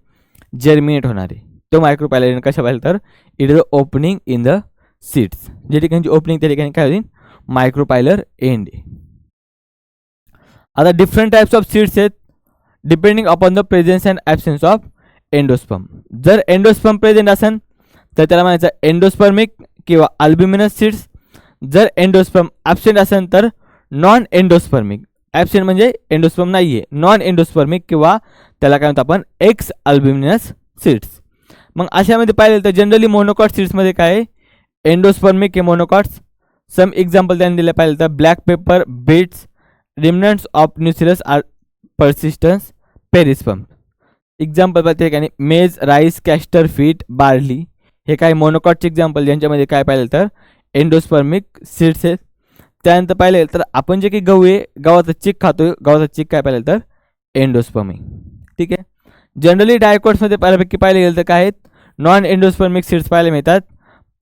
जर्मिनेट होणार आहे. तो मायक्रोप्लायलर एंड कशा पाहिलं तर it is the opening in the seeds. ज्या ठिकाणी ओपनिंग त्या ठिकाणी काय होईल मायक्रोप्लायलर एंड आहे. आता डिफरंट टाइप्स ऑफ सीड्स आहेत depending upon the presence and absence of endosperm. जर एंडोस्पर्म प्रेझेंट असेल तर त्याला म्हणायचं एंडोस्पर्मिक किंवा अल्ब्युमिनस सीड्स. जर एंडोस्पर्म ॲब्सेंट असेल तर नॉन एंडोस्पर्मिक. ॲब्सेंट म्हणजे एंडोस्पर्म नाही आहे, नॉन एंडोस्पर्मिक किंवा त्याला काय म्हणतो आपण एक्स अल्ब्युमिनस सीड्स. मग अशामध्ये पाहिलं तर जनरली मोनोकॉट सीड्समध्ये काय आहे एंडोस्पर्मिक हे मोनोकॉट्स. सम एक्झाम्पल त्यांनी दिले पाहिलं तर black pepper, beets, remnants of nucellus are persistence, perisperm. Example पाहिजे ठिकाणी मेज, राईस, कॅस्टर, फीट, बार्ली हे काही मोनोकॉटचे एक्झाम्पल ज्यांच्यामध्ये काय पाहिलं तर एंडोस्पर्मिक सीड्स आहेत. त्यानंतर पाहिलं तर आपण जे की गहू आहे गव्हाचा चीक खातो, गव्हाचा चीक काय पाहिलं तर एंडोस्पर्मिक. ठीक आहे. जनरली डायकॉट्समध्ये पाहिल्यापैकी पाहिले गेलं तर काय आहेत नॉन एंडोस्पर्मिक सीड्स पाहायला मिळतात.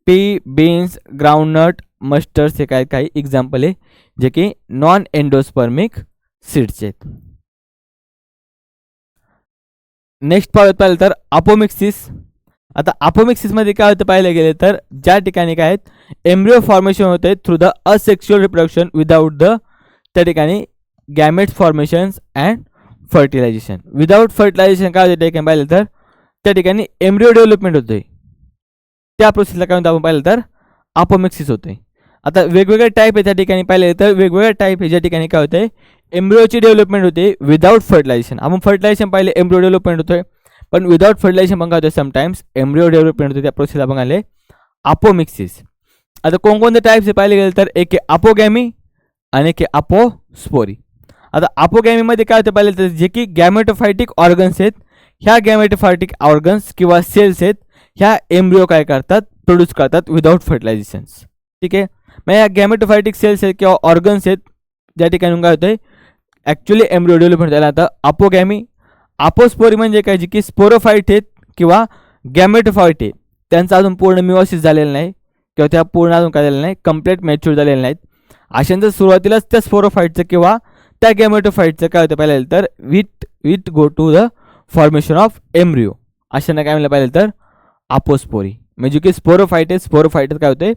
पी, बीन्स, ग्राउंडनट, मस्टर्ड्स हे काय काही एक्झाम्पल आहे जे की नॉन एंडोस्पर्मिक सीड्स आहेत. नेक्स्ट पाहिलं तर अपोमिक्सिस. आता अपोमिक्सिसमध्ये काय होतं पाहिलं गेलं तर ज्या ठिकाणी काय आहेत एम्ब्रिओ फॉर्मेशन होते through the asexual reproduction without the त्या ठिकाणी gametes formations and fertilization. Without fertilization काय होतं ठिकाणी पाहिलं तर त्या ठिकाणी एम्ब्रिओ डेव्हलपमेंट होते. त्या प्रोसेसला काय म्हणतो आपण पाहिलं तर अपोमिक्सिस होते. आता वेगवेगळे टाईप आहे त्या ठिकाणी पाहिले तर वेगवेगळ्या टाईप आहे ज्या ठिकाणी काय होते एम्ब्रिओची डेव्हलपमेंट होते विदाउट फर्टिलायझेशन. आपण फर्टिलायझेशन पाहिले एम्ब्रिओ डेव्हलपमेंट होतोय पण विदाउट फर्टिलायझेशन पण काय होतं समटाईम्स एम्ब्रिओ डेव्हलपमेंट होते. त्या प्रोसेसला आपण आले अपोमिक्सिस. आता कोणकोणते टाईप्स पाहिले गेले तर एक आहे अपोगॅमी आणि एक आहे अपोस्पोरी. आता अपोगॅमीमध्ये काय होतं पाहिलं तर जे की गॅमेटोफायटिक ऑर्गन्स आहेत ह्या गॅमेटोफायटिक ऑर्गन्स किंवा सेल्स आहेत ह्या एम्ब्रिओ काय करतात प्रोड्यूस करतात विदाउट फर्टिलायझेशन्स. ठीक आहे. मग ह्या गॅमेटोफायटिक सेल्स आहेत किंवा ऑर्गन्स आहेत ज्या ठिकाणी काय होतं ॲक्च्युली एम्ब्रिओ डेव्हलपमेंट झाला. आता अपोगॅमी. अपोस्पोरी म्हणजे काय जे की स्पोरोफाईट आहेत किंवा गॅमेटोफाईट आहे त्यांचा अजून पूर्ण मिओसिस झालेलं नाही किंवा त्या पूर्ण अजून काय झालेलं नाही कंप्लीट मॅच्युअर झालेलं नाहीत. अशांचं सुरुवातीलाच त्या स्पोरोफाईटचं किंवा त्या गॅमेटोफाईटचं काय होतं पाहिलं तर with go to the formation of embryo. अशांना काय म्हणलं पाहिलं तर अपोस्पोरी. म्हणजे की स्पोरोफाईट आहे स्पोरोफाईटच काय होते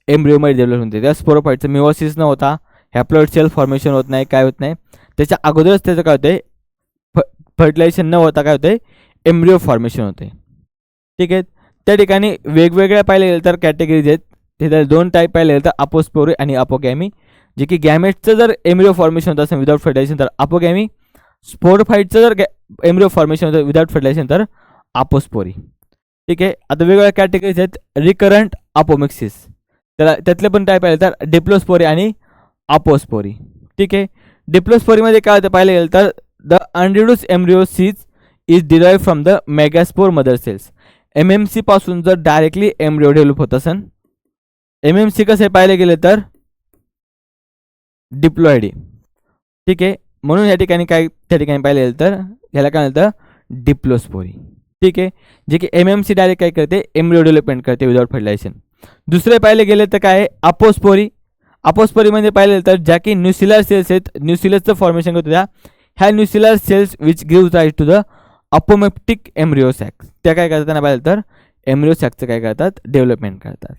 एम्ब्रिओमध्ये डेव्हलप होते. त्या स्पोरोफाईटचं मिओसिस न होता हॅप्लॉइड सेल फॉर्मेशन होत नाही काय होत नाही. त्याच्या अगोदरच त्याचं काय होते फर्टिलायझेशन न होता काय होते एम्ब्रिओ फॉर्मेशन होते. ठीक आहे. त्या ठिकाणी वेगवेगळ्या पाहिले गेलं तर कॅटेगरीज आहेत. ते दोन टाईप पाहिले गेलं तर अपोस्पोरी आणि अपोगॅमी. जे की गॅमेटचं जर एम्ब्रिओ फॉर्मेशन होतं असेल विदाउट फर्टिलायझेशन तर अपोगॅमी. स्पोरोफाईटचं जर एम्ब्रिओ फॉर्मेशन होतं विदाउट फर्टिलायझेशन तर अपोस्पोरी. ठीक आहे. आता वेगवेगळ्या कॅटेगरीज आहेत. रिकरंट अपोमिक्सिस, त्याला त्यातले पण टाईप आहे तर डिप्लोस्पोरी आणि अपोस्पोरी. ठीक आहे. डिप्लोस्पोरीमध्ये काय होतं पाहिलं गेलं तर the unreduced embryo sac is derive from the megaspore mother cells. MMC पासून जर डायरेक्टली एम्ब्रिओ डेव्हलप होत असेल, MMC कसं पाहिलं गेलं तर डिप्लॉइड. ठीक आहे. म्हणून या ठिकाणी काय त्या ठिकाणी पाहिलं गेलं तर ह्याला काय म्हणतं डिप्लोस्पोरी. ठीक आहे. जे की MMC डायरेक्ट काय करते एम्ब्रिओ डेव्हलपमेंट करते विदाउट फर्टिलायझेशन. दुसरे पाहिले गेले तर काय अपोस्पोरी. अपोस्पोरीमध्ये पाहिलं तर ज्या की न्यूसिलर सेल्स आहेत, न्यूसिलसचं फॉर्मेशन करतो ह्या nucellar cells which give rise to the apomictic embryo sacs. त्या काय करतात ना पाहिलं तर एम्ब्रिओ सॅक्सचं काय करतात डेव्हलपमेंट करतात.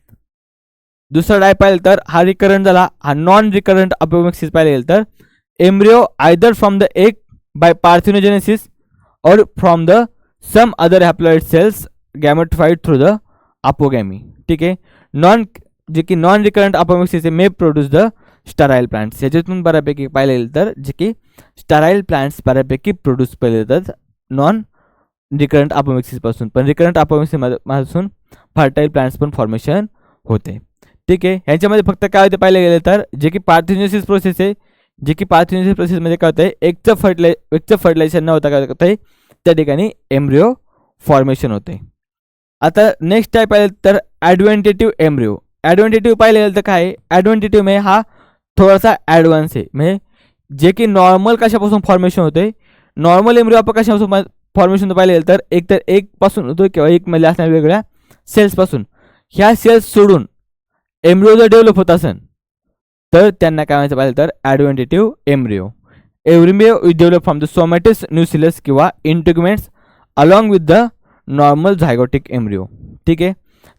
दुसरा टाईप पाहिलं तर हा रिकरंट झाला. हा नॉन रिकरंट अपोमेक्सिस पाहिलं गेलं तर embryo either from the egg by parthenogenesis or from the some other haploid cells gametified through the apogamy. ठीक आहे. जे की non recurrent apomixis may produce the sterile plants. याच्यातून बऱ्यापैकी पाहिलं गेलं तर जे की स्टराईल प्लांट्स बऱ्यापैकी प्रोड्यूस केले जातात नॉन रिकरंट अपोमेक्सिसपासून. पण रिकरंट अपोमेक्सिसपासून फर्टाईल प्लांट्स पण फॉर्मेशन होते. ठीक आहे. ह्याच्यामध्ये फक्त काय होते पाहिलं गेलं तर जे की पार्थेनोजेनेसिस प्रोसेस आहे, जे की पार्थेनोजेनेसिस प्रोसेसमध्ये काय होतं एकचं फर्टिलायझेशन न होता काय होतं त्या ठिकाणी एम्ब्रिओ फॉर्मेशन होते. आता नेक्स्ट टाईप पाहिलं तर ॲडव्हेंटेटिव्ह एम्ब्रिओ. ॲडव्हेंटेटिव्ह पाहिलं गेलं तर काय ॲडव्हेंटेटिव्ह म्हणजे हा थोडासा ॲडव्हान्स आहे. म्हणजे जे की नॉर्मल कशापासून फॉर्मेशन होते, नॉर्मल एम्ब्रिओ आपण कशापासून फॉर्मेशन पाहिलं गेलं तर एक पासून होतो किंवा एक मध्ये असणाऱ्या वेगळ्या सेल्सपासून. ह्या सेल्स सोडून एम्ब्रिओ जर डेव्हलप होत असेल तर त्यांना काय म्हणायचं पाहिलं तर adventitive embryo. Embryo is develop from the somatic nucellus किंवा integuments along with the normal zygotic embryo. ठीक आहे.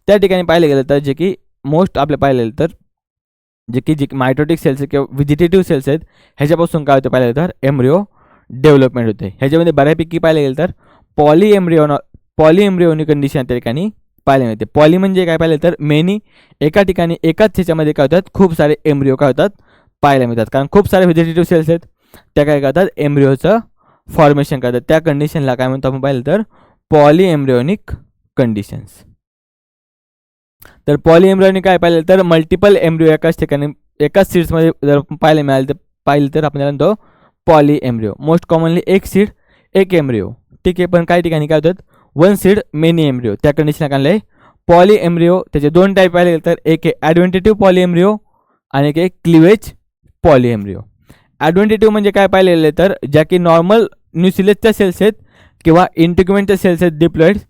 त्या ठिकाणी पाहिलं गेलं तर जे की मोस्ट आपले पाहिलं गेलं तर जे मायटोटिक सेल्स आहेत किंवा व्हेजिटेटिव्ह सेल्स आहेत ह्याच्यापासून काय होतं पाहिलं तर एम्ब्रिओ डेव्हलपमेंट होते. ह्याच्यामध्ये बऱ्यापैकी पाहिलं गेलं तर पॉली एम्ब्रिओनिक कंडिशन त्या ठिकाणी पाहायला मिळते. पॉली म्हणजे काय पाहिलं तर मेनी, एका ठिकाणी एकाच ह्याच्यामध्ये काय होतात खूप सारे एम्ब्रिओ काय होतात पाहायला मिळतात. कारण खूप सारे व्हेजिटेटिव्ह सेल्स आहेत त्या काय करतात एम्ब्रिओचं फॉर्मेशन करतात. त्या कंडिशनला काय म्हणतो आपण पाहिलं तर पॉली एम्ब्रिओनिक कंडिशन्स. तर पॉली एम्ब्रिओनिक काय पाहिलं तर मल्टिपल एम्ब्रिओ एकाच ठिकाणी एकाच सीड्समध्ये जर पाहायला मिळालं तर आपण म्हणतो पॉली एम्ब्रिओ. मोस्ट कॉमनली एक सीड एक एम्ब्रिओ. ठीक आहे. पण काही ठिकाणी काय होतात वन सीड मेनी एम्ब्रिओ. त्या कंडिशनला काय आहे पॉली एम्ब्रिओ. त्याचे दोन टाईप पाहिले गेले तर एक आहे ॲडव्हेंटेटिव्ह पॉली एम्ब्रिओ आणि एक आहे क्लिवेज पॉली एम्ब्रिओ. ॲडव्हेंटेटिव्ह म्हणजे काय पाहिले गेले तर ज्या की नॉर्मल न्यूसिलसच्या सेल्स आहेत किंवा इंटिग्युमेंटच्या सेल्स आहेत डिप्लॉइड्स,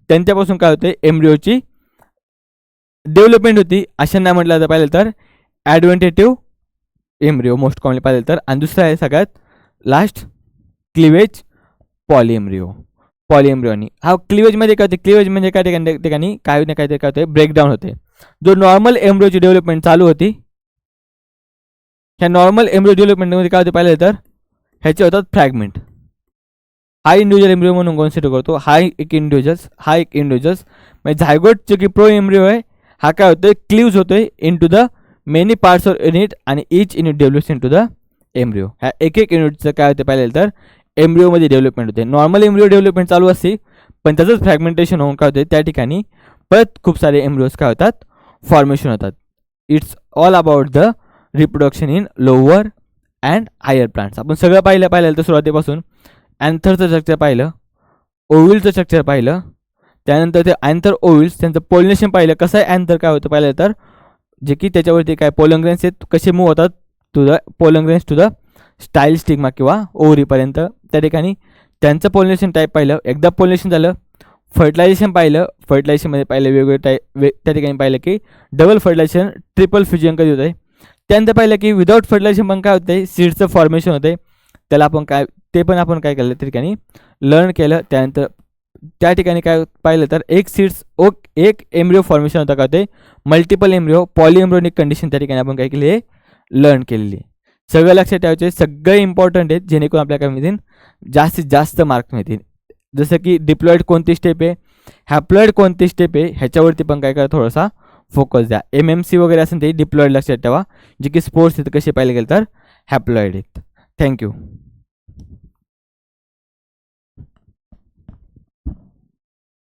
त्यांच्यापासून काय होते एम्ब्रिओची डेव्हलपमेंट होती. अशांना म्हटलं तर पाहिलं तर ॲडव्हेंटेटिव्ह एम्ब्रिओ मोस्ट कॉमनली पाहिलं तर. आणि दुसरा आहे सगळ्यात last cleavage poly embryo. Poly embryony हा क्लिवेजमध्ये काय होते, क्लिवेज म्हणजे काय ठिकाणी काय ना काहीतरी काय होते ब्रेकडाऊन होते. जो नॉर्मल एम्ब्रिओची डेव्हलपमेंट चालू होती ह्या नॉर्मल एम्ब्रिओ डेव्हलपमेंटमध्ये काय होते पाहिलं तर ह्याचे होतात फ्रॅगमेंट. हा इंडिव्हिज्युअल एम्ब्रिओ म्हणून कन्सिडर करतो. हा एक इंडिव्हिज्युअल्स म्हणजे झायगोट जो की प्रो एम्ब्रिओ आहे हा काय होतोय क्लिव्ज होतोय into the many parts of unit आणि each unit develops into the embryo. ह्या एक युनिटचं काय होते पाहिलं तर एम्ब्रिओमध्ये डेव्हलपमेंट होते. नॉर्मल एम्ब्रिओ डेव्हलपमेंट चालू असते पण त्याचंच फ्रॅगमेंटेशन होऊन काय होते त्या ठिकाणी परत खूप सारे एम्ब्रिओज काय होतात फॉर्मेशन होतात. It's all about the reproduction in lower and higher plants. आपण सगळं पाहिलं तर सुरुवातीपासून अँथरचं स्ट्रक्चर पाहिलं, ओव्हिलचं स्ट्रक्चर पाहिलं, त्यानंतर ते अँथर ओव्हिल्स त्यांचं पोलिनेशन पाहिलं. कसं आहे अँथर काय होतं पाहिलं तर जे की त्याच्यावरती काय पोलन ग्रेन्स आहेत कसे मूव्ह होतात to the pollen grains to the style stigma किंवा ओव्हरीपर्यंत. त्या ठिकाणी त्यांचं पोलिनेशन टाईप पाहिलं. एकदा पोलिनेशन झालं फर्टिलायझेशन पाहिलं. फर्टिलायझेशनमध्ये पाहिलं वेगवेगळे त्या ठिकाणी पाहिलं की डबल फर्टिलायझेशन ट्रिपल फ्युजन कधी होतं आहे. त्यानंतर पाहिलं की विदाऊट फर्टिलायझेशन पण काय होतं सीड्सचं फॉर्मेशन होतं. त्याला आपण काय ते पण आपण काय केलं त्या ठिकाणी लर्न केलं. त्यानंतर त्या ठिकाणी काय पाहिलं तर एक एम्ब्रिओ फॉर्मेशन होतं का ते multiple embryo poly embryonic condition त्या ठिकाणी आपण काय केली आहे लर्न केलेली आहे. सगळं लक्षात ठेवायचे सगळे इम्पॉर्टंट आहेत जेणेकरून आपल्या काय मिळतील जास्तीत जास्त मार्क मिळतील. जसं की डिप्लॉइड कोणती स्टेप आहे, हॅप्लॉइड कोणती स्टेप आहे ह्याच्यावरती पण काय करा थोडासा फोकस द्या. MMC वगैरे असेल ते डिप्लॉइड लक्षात ठेवा. जे की स्पोर्ट्स आहेत कसे पाहिले गेले तर हॅप्लॉइड आहेत. थँक्यू.